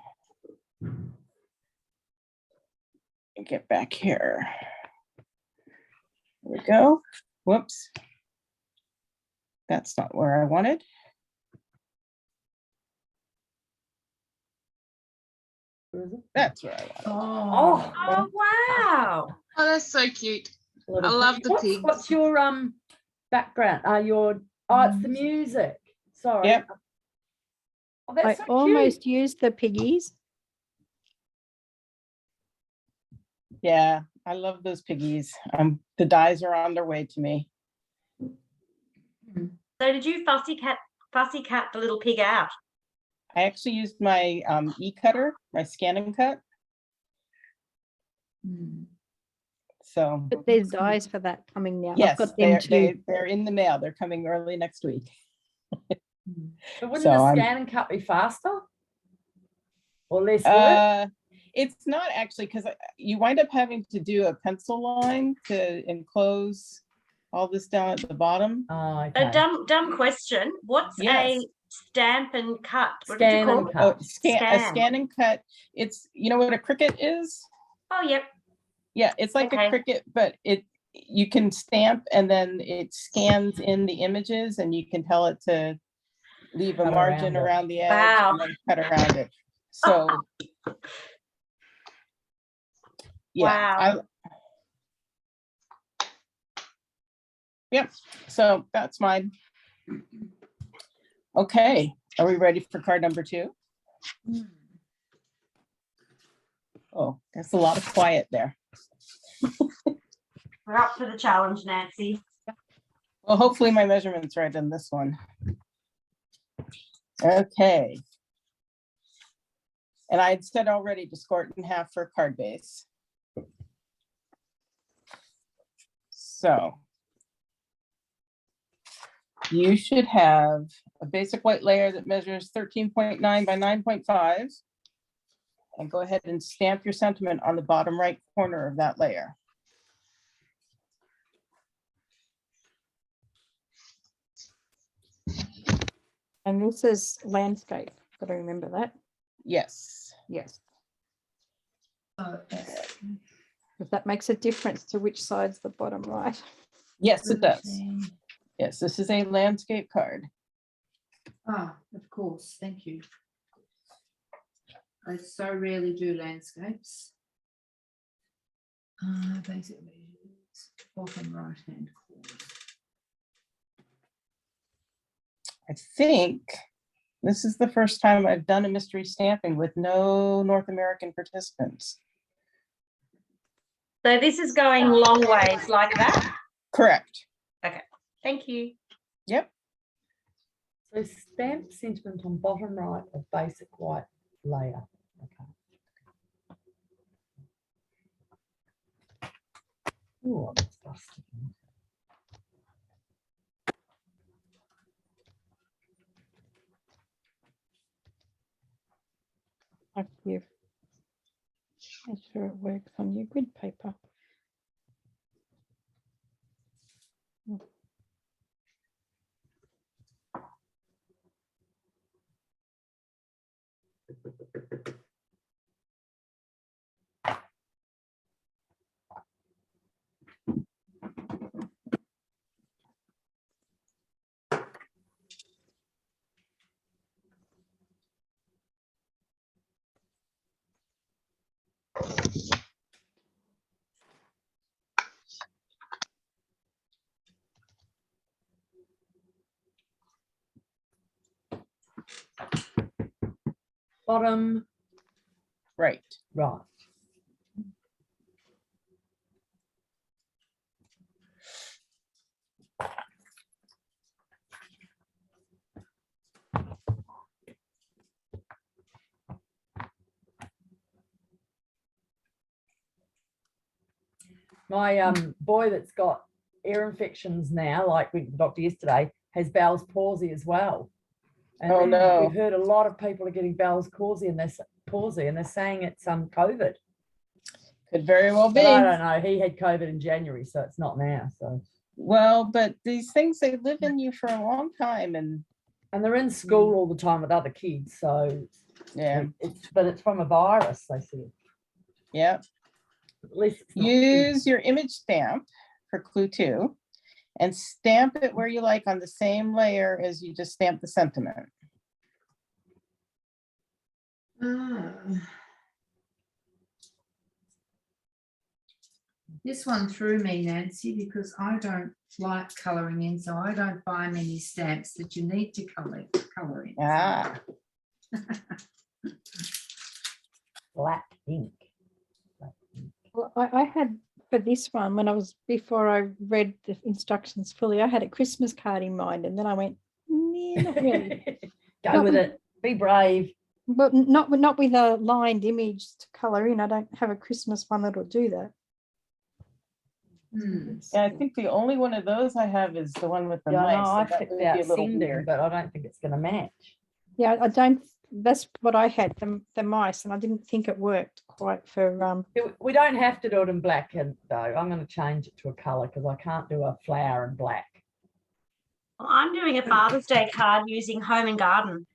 Get back here. There we go. Whoops. That's not where I wanted. Where is it? That's where I wanted. Oh, Oh wow! Oh, that's so cute. little I love pig. the What's, pigs. what's your background? It's the music. Sorry. Yep. Oh, that's I so almost used the piggies. Yeah, I love those piggies. The dyes are on their way to me. So did you fussy cat the little pig out? I actually used my e-cutter, my scan and cut. Mm. So But there's dyes for that coming now. I've yes, got them too. they're in the mail. They're coming early next week. cute. But wouldn't So the I'm- scan and cut be faster? Or less work? It's not actually, because you wind up having to do a pencil line to enclose all this down at the bottom. Oh, A okay. dumb question. What's Yes. a stamp and cut? What did you Scan call and it? cut. A Scan. scan and cut. It's, you know what a Cricut is? Oh yep. Yeah, it's like Okay. a Cricut, but you can stamp and then it scans in the images and you can tell it to leave a Cut margin around it. around the edge Wow. and then cut around it. So. Yeah. Yep, so that's mine. Okay, are we ready for card number 2? Oh, that's a lot of quiet there. We're up for the challenge, Nancy. Well, hopefully my measurement's right on this one. Okay. And I had said already to score it in half for a card base. So. You should have a basic white layer that measures 13.9 by 9.5. And go ahead and stamp your sentiment on the bottom right corner of that layer. And this is landscape. Got to remember that. Yes. Yes. Oh, If that makes a difference to which side's the bottom right. Yes, it does. Yes, this is a landscape card. Ah, of course, thank you. I so rarely do landscapes. Basically, it's bottom right hand corner. I think this is the first time I've done a mystery stamping with no North American participants. So this is going long ways like that. Correct. Thank you. Yep. So stamp sentiment on bottom right of basic white layer. Okay. Oh, that's dusty. Like you. Make sure it works on your grid paper. Bottom Right. right. My boy that's got ear infections now, like we the doctor yesterday, has Bell's palsy as well. And Oh, no. we've heard a lot of people are getting Bell's palsy and they're saying it's COVID. Could very well be. But I don't know. He had COVID in January, so it's not now. So Well, but these things, they live in you for a long time, and they're in school all the time with other kids. So yeah, but it's from a virus, they said. yeah. At least it's not. Use your image stamp for clue 2 and stamp it where you like on the same layer as you just stamped the sentiment. This one threw me, Nancy, because I don't like colouring in, so I don't buy many stamps that you need to colour in. Ah, Black ink. Black ink. Well, I had for this one, before I read the instructions fully, I had a Christmas card in mind, and then I went, nah, not really. Go with it. Be brave. But not with a lined image to colour in. I don't have a Christmas one that'll do that. yeah, I think the only one of those I have is the one with the Yeah, mice. no, so I that picked would be out a little sending, weird. but I don't think it's going to match. Yeah, I don't. That's what I had, the mice, and I didn't think it worked quite for. We don't have to do it in black, though. I'm going to change it to a colour because I can't do a flower in black. Well, I'm doing a Father's Day card using Home and Garden.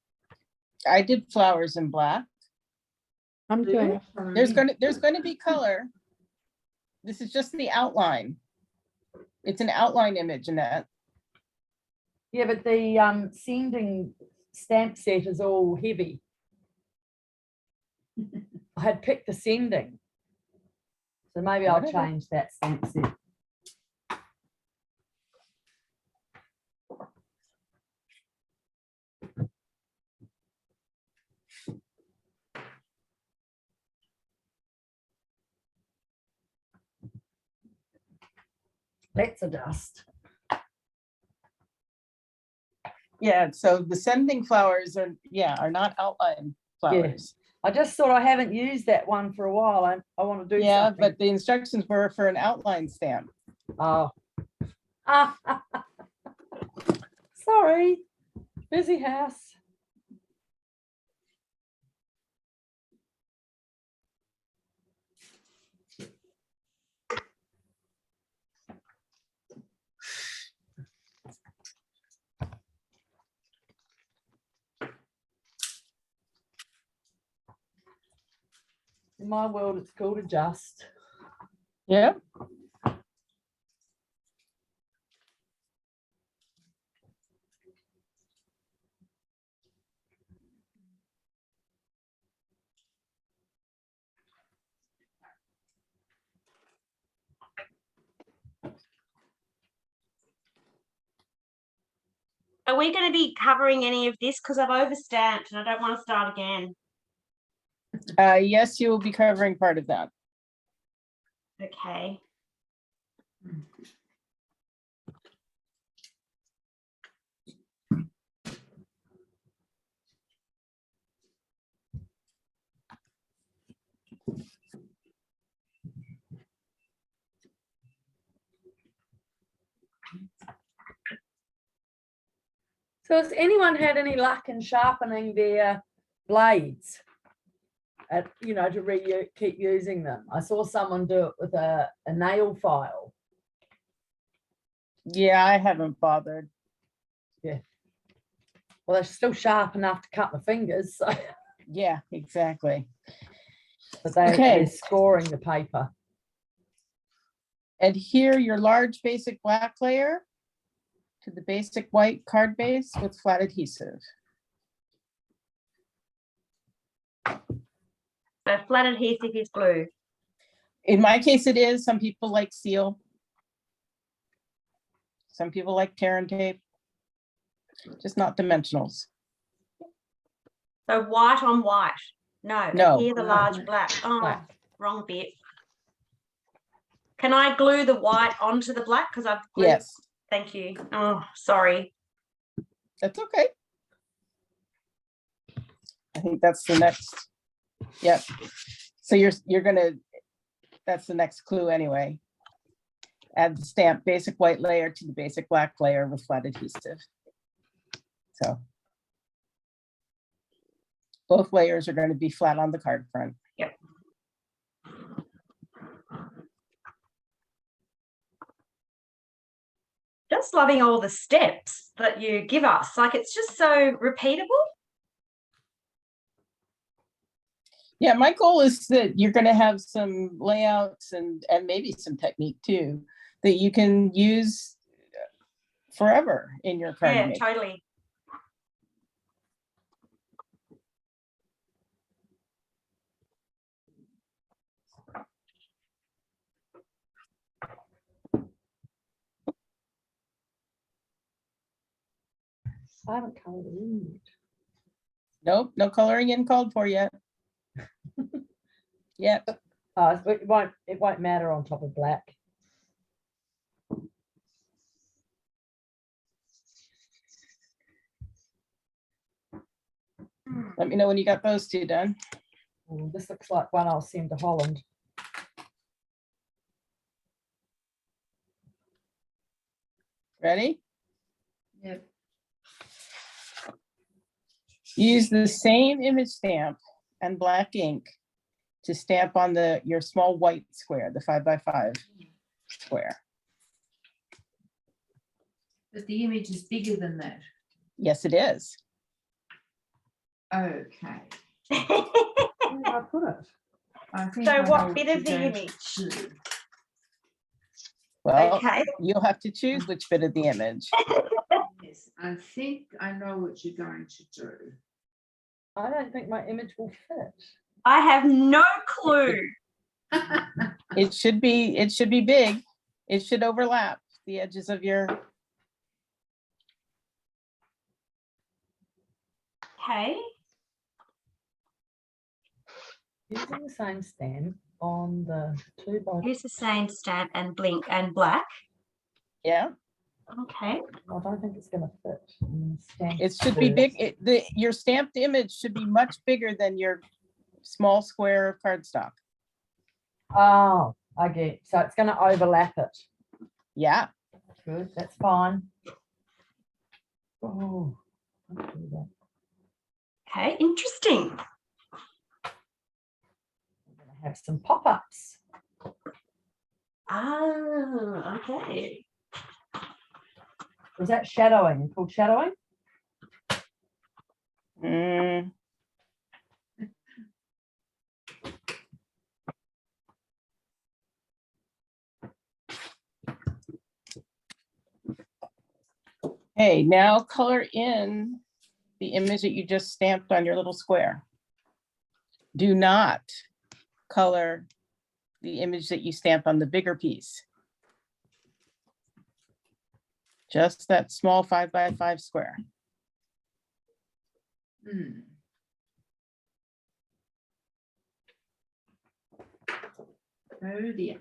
I did flowers in black. I'm doing. There's gonna be color. This is just the outline. It's an outline image, Annette. Yeah, but the sending stamp set is all heavy. I had picked the sending. So maybe I'll Whatever. change that stamp set. Let's adjust. Yeah, so the sending flowers are not outline flowers. I just thought I haven't used that one for a while. I want to do Yeah, something. but the instructions were for an outline stamp. Oh. Sorry. Busy house. In my world, it's called adjust. Yeah. Are we going to be covering any of this? Because I've overstamped and I don't want to start again. Yes, you will be covering part of that. Okay. So has anyone had any luck in sharpening their blades? You know, to keep using them. I saw someone do it with a nail file. Yeah, I haven't bothered. Well, they're still sharp enough to cut my fingers, so, Yeah, exactly. but they're Okay. scoring the paper. Adhere your large basic black layer to the basic white card base with flat adhesive. So flat adhesive is glue. In my case, it is. Some people like seal. Some people like tear and tape. Just not dimensionals. So white on white. No, No. adhere the No. large black. Oh, Black. wrong bit. Can I glue the white onto the black? Because I've glued. Yes, Thank you. Oh, sorry. that's okay. I think that's the next. Yep. So you're gonna, that's the next clue anyway. Add the stamp basic white layer to the basic black layer with flat adhesive. So both layers are going to be flat on the card front. Yep. Just loving all the steps that you give us. Like, it's just so repeatable. Yeah, my goal is that you're going to have some layouts and maybe some technique too that you can use forever in your card Yeah, making. totally. I haven't colored it in yet. Nope, no coloring in called for yet. Yep. It won't matter on top of black. Let me know when you got those two done. This looks like one I'll send to Holland. Ready? Yep. Use the same image stamp and black ink to stamp on your small white square, the 5x5 square. But the image is bigger than that. Yes, it is. Okay. Where did I put it? I think So I what know bit you're of the going to image? do. Well, Okay. you'll have to choose which bit of the image. Yes, I think I know what you're going to do. I don't think my image will fit. I have no clue. It should be big. It should overlap the edges of your, Okay. Using the same stamp on the 2x. Use the same stamp and blink and black. yeah, Okay. I don't think it's going to fit. Stamp it should be first. big. Your stamped image should be much bigger than your small square of cardstock. Oh, I get. So it's going to overlap it. Yeah, Good, that's fine. Oh, I'll do that. Okay. Interesting. I'm going to have some pop-ups. Ah, okay. Was that shadowing? Called shadowing? Mm, hey, now color in the image that you just stamped on your little square. Do not color the image that you stamped on the bigger piece. Just that small 5x5 square. Hmm. Oh dear.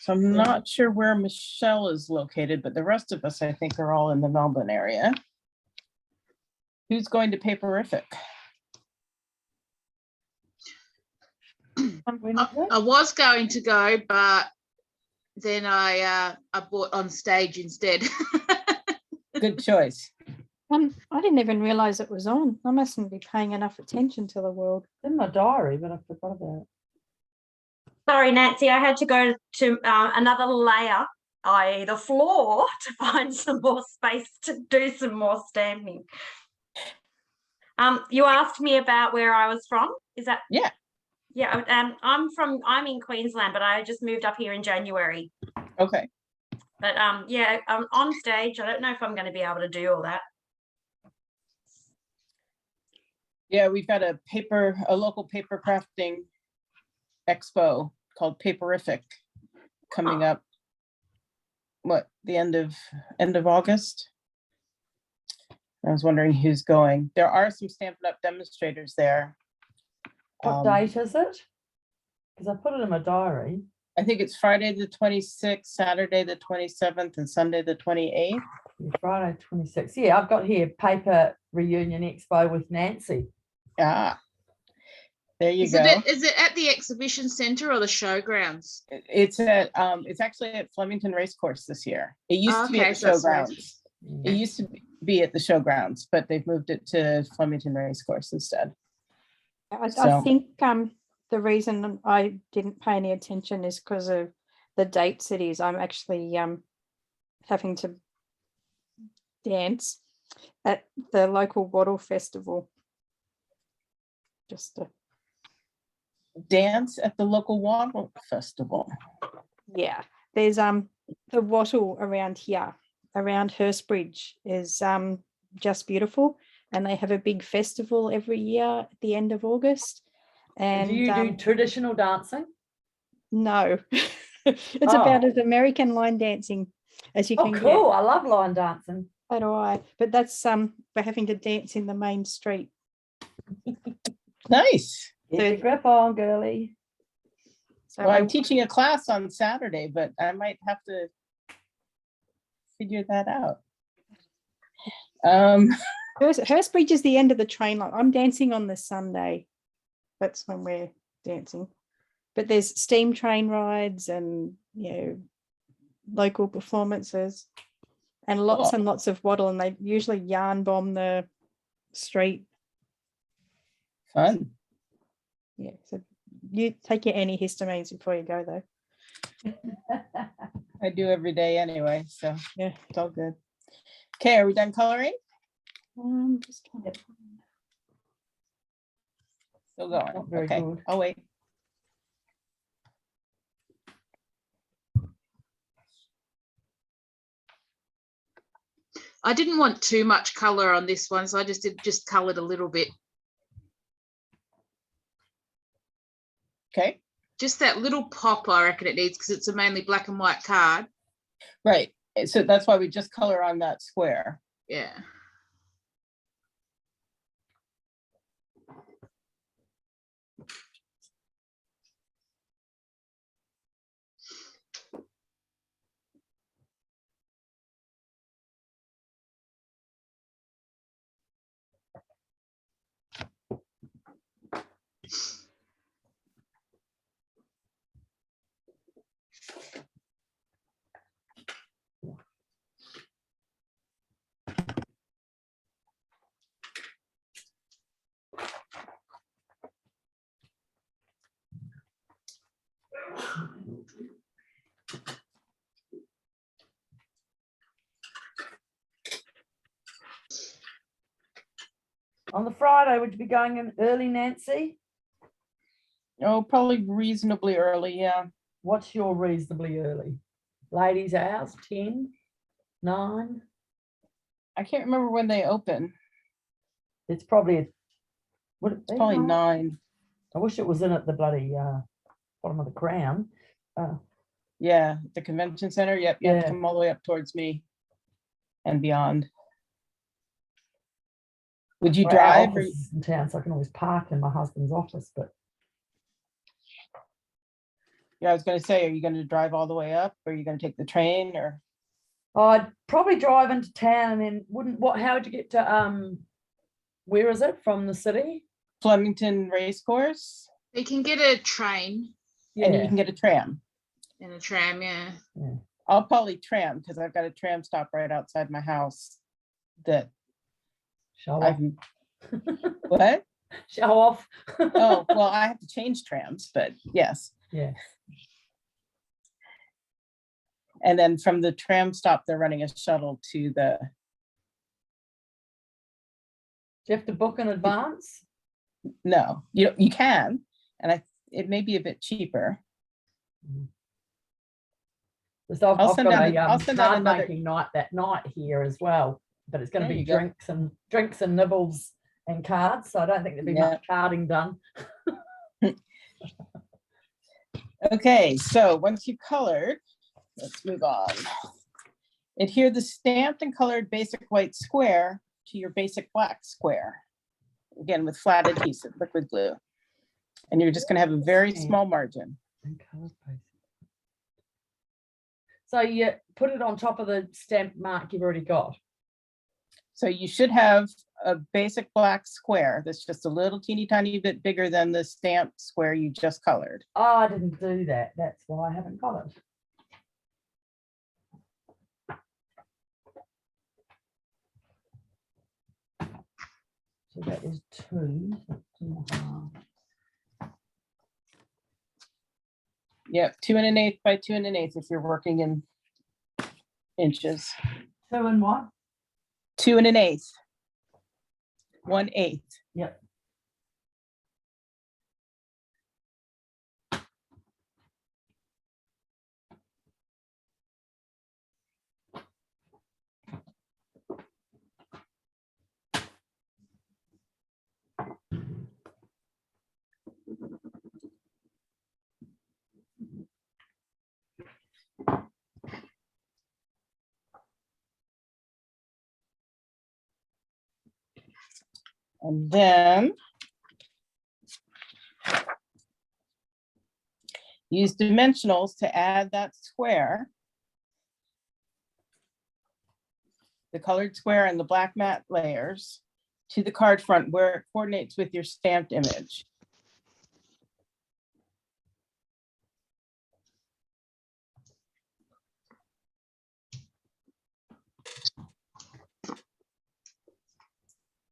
I'm not sure where Michelle is located, but the rest of us, I think, are all in the Melbourne area. Who's going to Paperific? I was going to go, but then I bought On Stage instead. Good choice. I didn't even realize it was on. I mustn't be paying enough attention to the world. It's in my diary, but I forgot about it. Sorry, Nancy, I had to go to another layer, i.e. the floor, to find some more space to do some more stamping. You asked me about where I was from. Is that? Yeah. Yeah, I'm in Queensland, but I just moved up here in January. Okay. But yeah, On Stage, I don't know if I'm going to be able to do all that. Yeah, we've got a local paper crafting expo called Paperific coming up. What, the end of August? I was wondering who's going. There are some Stampin' Up! Demonstrators there. What date is it? Because I put it in my diary. I think it's Friday the 26th, Saturday the 27th, and Sunday the 28th. Friday 26th. Yeah, I've got here Paper Reunion Expo with Nancy. Ah, there you Is go. it at the exhibition centre or the showgrounds? It's actually at Flemington Racecourse this year. It used to be Okay, at the so that's right. showgrounds. It used to be at the showgrounds, but they've moved it to Flemington Racecourse instead. I So- think the reason I didn't pay any attention is because of the dates it is. I'm actually having to dance at the local Wattle Festival. Just to, Dance at the local Wattle Festival. yeah, there's the wattle around here, around Hurstbridge is just beautiful, and they have a big festival every year at the end of August. And do you do traditional dancing? no, it's about as American line dancing as you Oh, can get. cool. I love line dancing. So do I, but that's we're having to dance in the main street. Nice. Get your grip on, girly. So Well, I'm teaching a class on Saturday, but I might have to figure that out. Hurstbridge is the end of the train line. I'm dancing on the Sunday. That's when we're dancing. But there's steam train rides and, you know, local performances and lots and lots of wattle, and they usually yarn bomb the street. Fun. Yeah, so you take your antihistamines before you go though. I do every day anyway, so Yeah. it's all good. Okay, are we done coloring? Just trying to find- Still going. Not very Okay, good. I'll wait. I didn't want too much colour on this one, so I just coloured a little bit. Okay, Just that little pop, I reckon it needs, because it's a mainly black and white card. right. So that's why we just color on that square. Yeah. On the Friday, would you be going in early, Nancy? Oh, probably reasonably early, yeah. What's your reasonably early? Ladies' hours, 10, 9? I can't remember when they open. It's probably, would it be Probably 9? 9. I wish it was in at the bloody bottom of the Crown. Yeah, the convention center. Yep, you have Yeah. to come all the way up towards me and beyond. Would you Our drive? Or, office is in town, so I can always park in my husband's office, but Yeah, I was gonna say, are you gonna drive all the way up, or are you gonna take the train, or? I'd probably drive into town and then how would you get to, where is it from the city? Flemington Racecourse, You can get a train and you Yeah, can get a tram. and a tram, yeah. I'll probably tram, because I've got a tram stop right outside my house that show I've, off. what? Show off. Oh, well, I have to change trams, but yes. Yeah. And then from the tram stop, they're running a shuttle to the, Do you have to book in advance? no, you can, and it may be a bit cheaper. Because I've I'll got send out a send out card another, making night that night here as well, but it's going to There be you go. drinks and nibbles and cards. So I don't think there'll be much carding done. okay, so once you colored, let's move on. Adhere the stamped and colored basic white square to your basic black square. Again, with flat adhesive, liquid glue. And you're just gonna have a very small margin. And colour paste. So you put it on top of the stamp mark you've already got. So you should have a basic black square that's just a little teeny tiny bit bigger than the stamped square you just colored. Oh, I didn't do that. That's why I haven't got it. So that is 2. So 2.5. Yep, 2 1/8 by 2 1/8 if you're working in inches. 2 and what? 2 1/8. 1/8. Yep. And then use dimensionals to add that square, the colored square and the black matte layers, to the card front where it coordinates with your stamped image.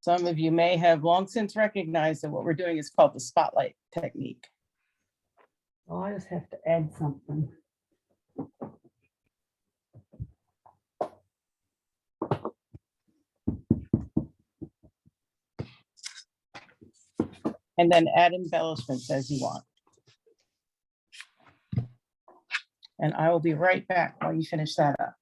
Some of you may have long since recognized that what we're doing is called the spotlight technique. Oh, I just have to add something. And then add embellishments as you want. And I will be right back while you finish that up.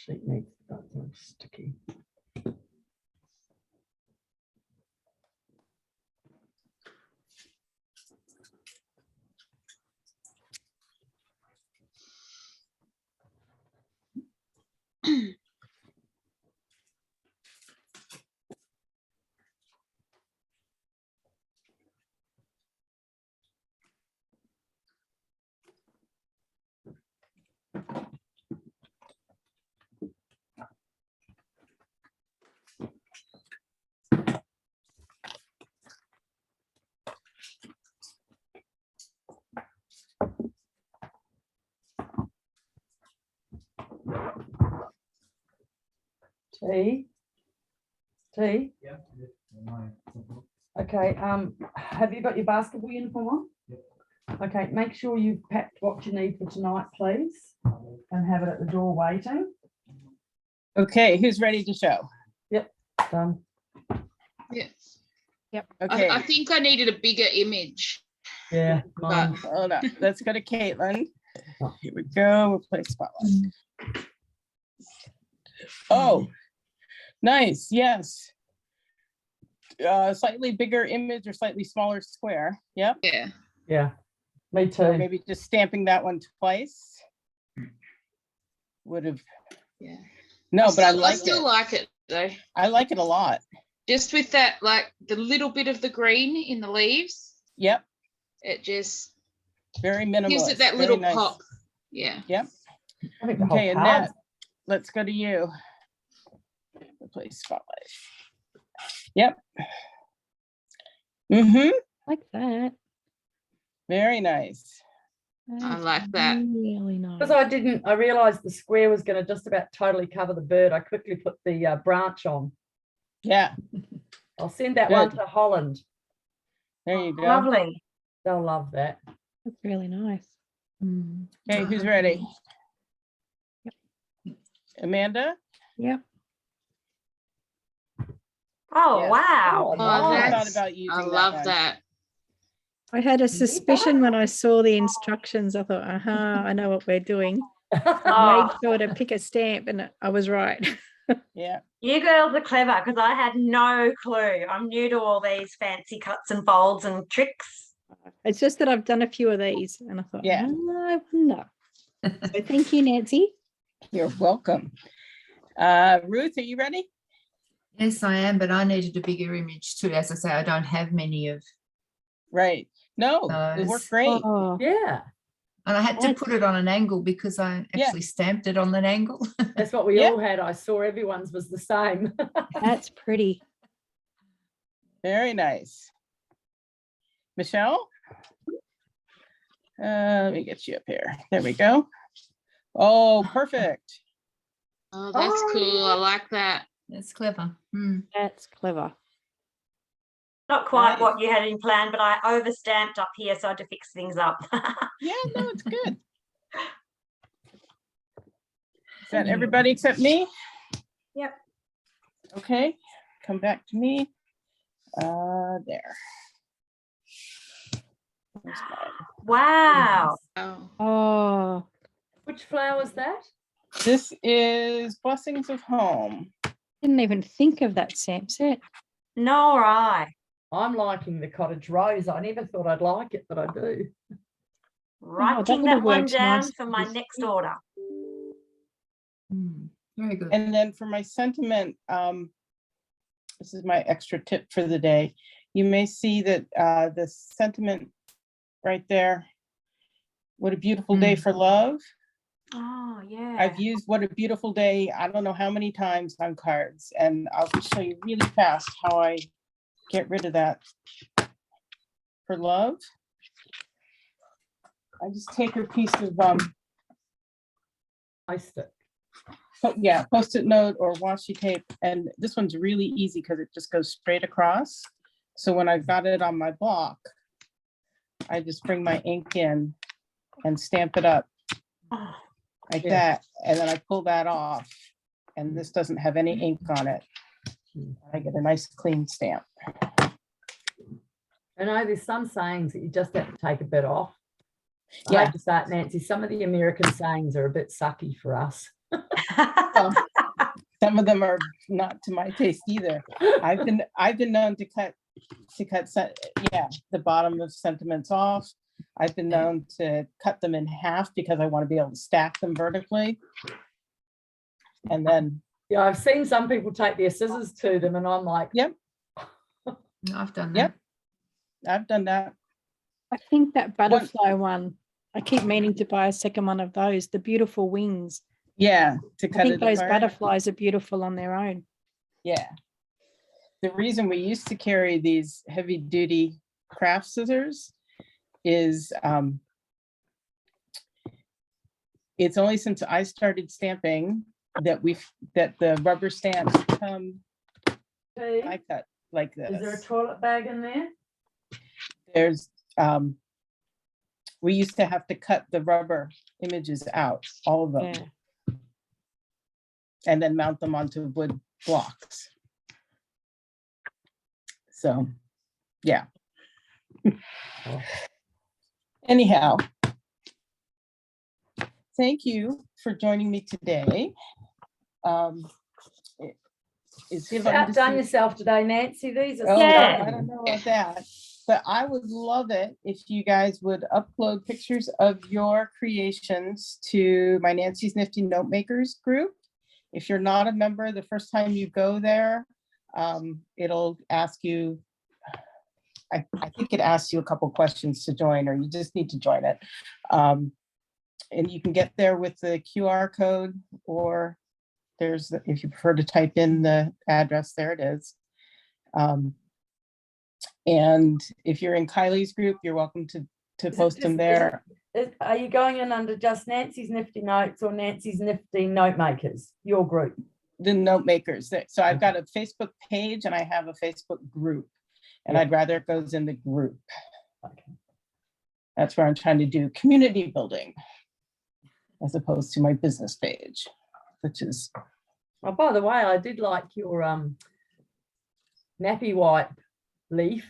sheet needs that's all sticky. T. T. Yeah. Okay, have you got your basketball uniform on? Okay, make sure you've packed what you need for tonight, please, and have it at the door waiting. Okay, who's ready to show? Done. Yes. Okay, I think I needed a bigger image. Yeah, mine. hold on. Let's go to Caitlin. Here we go. We'll play spotlight. Oh, nice. Yes. Slightly bigger image or slightly smaller square. Yep. Yeah. Yeah, me Or too. maybe just stamping that one twice. Would have. Yeah. No, but I I like still it. like it though. I like it a lot. Just with that, like the little bit of the green in the leaves, Yep. it just Very minimalist. gives it that very little nice. pop. Yeah. Yep. I think the whole Okay, card's- Annette, let's go to you. We'll play spotlight. Yep. Mm-hmm. Like that. Very nice. I That's like that. Really nice. Because I realized the square was going to just about totally cover the bird. I quickly put the branch on. Yeah, I'll send that one Good. to Holland. there you go. Lovely. They'll love that. That's really nice. Mm. Okay, who's ready? Amanda? Yep. Oh, Yes. wow. Oh, Oh, I nice. thought about using I that love one. that. I had a suspicion when I saw the instructions. I thought, aha, I know what we're doing. I made Oh, sure to pick a stamp and I was right. Yeah, you girls are clever because I had no clue. I'm new to all these fancy cuts and folds and tricks. It's just that I've done a few of these and I thought, Yeah. "Ah, I wonder. So thank you, Nancy. you're welcome. Ruth, are you ready? Yes, I am, but I needed a bigger image too. As I say, I don't have many of, Right. No, it worked Nice. great. Oh, Yeah, and I had to That's- put it on an angle because I Yeah. actually stamped it on an angle. that's what we Yeah. all had. I saw everyone's was the same. that's pretty. Very nice. Michelle? Let me get you up here. There we go. Oh, perfect. Oh, that's Oh, cool. I like that. That's clever. Hmm. That's clever. Not quite Nice. what you had in plan, but I overstamped up here, so I had to fix things up. Yeah, no, it's good. Is that everybody except me? Yep. Okay, come back to me. There. There's mine. Wow. Oh, Oh, Which flower is that? This is Blessings of Home. didn't even think of that stamp set. Nor I. I'm liking the cottage rose. I never thought I'd like it, but I do. that Writing would've that one worked down nice for my with- next order. Hmm. Very good. And then for my sentiment, this is my extra tip for the day. You may see that the sentiment right there. What a beautiful day Mm. for love. Oh, yeah. I've used what a beautiful day, I don't know how many times on cards, and I'll show you really fast how I get rid of that. For love. I just take a piece of, Iced it. Post-it note or washi tape, and this one's really easy because it just goes straight across. So when I've got it on my block, I just bring my ink in and stamp it up Oh, like Yeah. that, and then I pull that off, and this doesn't have any ink on it. I get a nice clean stamp. I know there's some sayings that you just have to take a bit off. I Yeah. have to start, Nancy, some of the American sayings are a bit sucky for us. Well, some of them are not to my taste either. I've been known to cut the bottom of sentiments off. I've been known to cut them in half because I want to be able to stack them vertically. And then, Yeah, I've seen some people take their scissors to them and I'm like, Yep. I've done that. Yep. I've done that. I think that butterfly one, I keep meaning to buy a second one of those, the beautiful wings. Yeah, to I cut think it those apart. butterflies are beautiful on their own. Yeah. The reason we used to carry these heavy duty craft scissors is it's only since I started stamping that the rubber stamps come, "Hey, I cut like is there a this. toilet bag in there?" There's, we used to have to cut the rubber images out, all of them, Yeah. and then mount them onto wood blocks. So, yeah. Anyhow, thank you for joining me today. It's You've fun to outdone see- yourself today, Nancy. These are Oh, Yeah. I don't know about that, but I would love it if you guys would upload pictures of your creations to my Nancy's Nifty Note Makers group. If you're not a member, the first time you go there, it'll ask you, I think it asks you a couple questions to join, or you just need to join it. And you can get there with the QR code, or if you prefer to type in the address, there it is. And if you're in Kylie's group, you're welcome to Is it post them just- there. Are you going in under just Nancy's Nifty Notes or Nancy's Nifty Note Makers, your group? The note makers. So I've got a Facebook page and I have a Facebook group, and Yeah. I'd rather it goes in the group. Okay. That's where I'm trying to do community building as opposed to my business page, which is, Oh, by the way, I did like your nappy white leaf.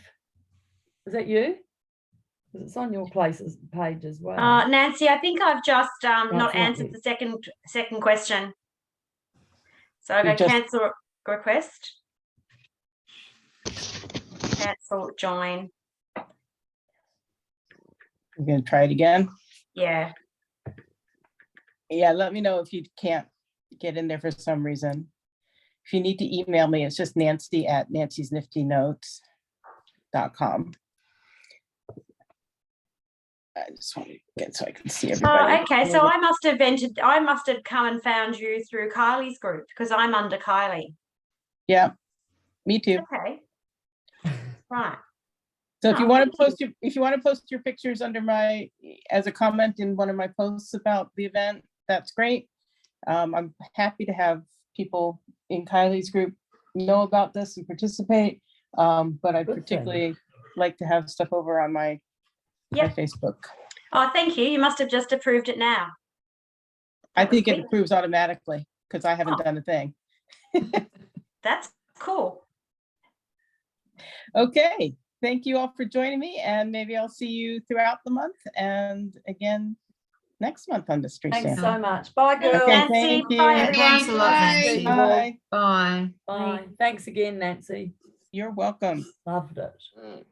Is that you? 'Cause it's on your places page as well. Nancy, I think I've just it's not not answered you. the second question. So I You go just- cancel request. Cancel join. I'm gonna try it again. Yeah. Yeah, let me know if you can't get in there for some reason. If you need to email me, it's just nancy@nancysniftynotes.com. I just want to get so I can see everybody. Oh, okay. So I must have come and found you through Kylie's group because I'm under Kylie. Yeah, me too. Okay. Right. So if you Oh, want to thank you. post your pictures under as a comment in one of my posts about the event, that's great. I'm happy to have people in Kylie's group know about this and participate. But I Good thing. particularly like to have stuff over on my Yep. Facebook. Oh, thank you. You must have just approved it now. I That was think it quick. approves automatically because I haven't Oh. done a thing. That's cool. Okay, thank you all for joining me, and maybe I'll see you throughout the month and again next month on the street. Thanks stand. so much. Bye, Thanks, girls. Okay, Nancy. thank Bye, you. everyone. Thanks a lot, Bye. Nancy. Bye. Bye. Bye. Thanks again, Nancy. You're welcome. Loved it.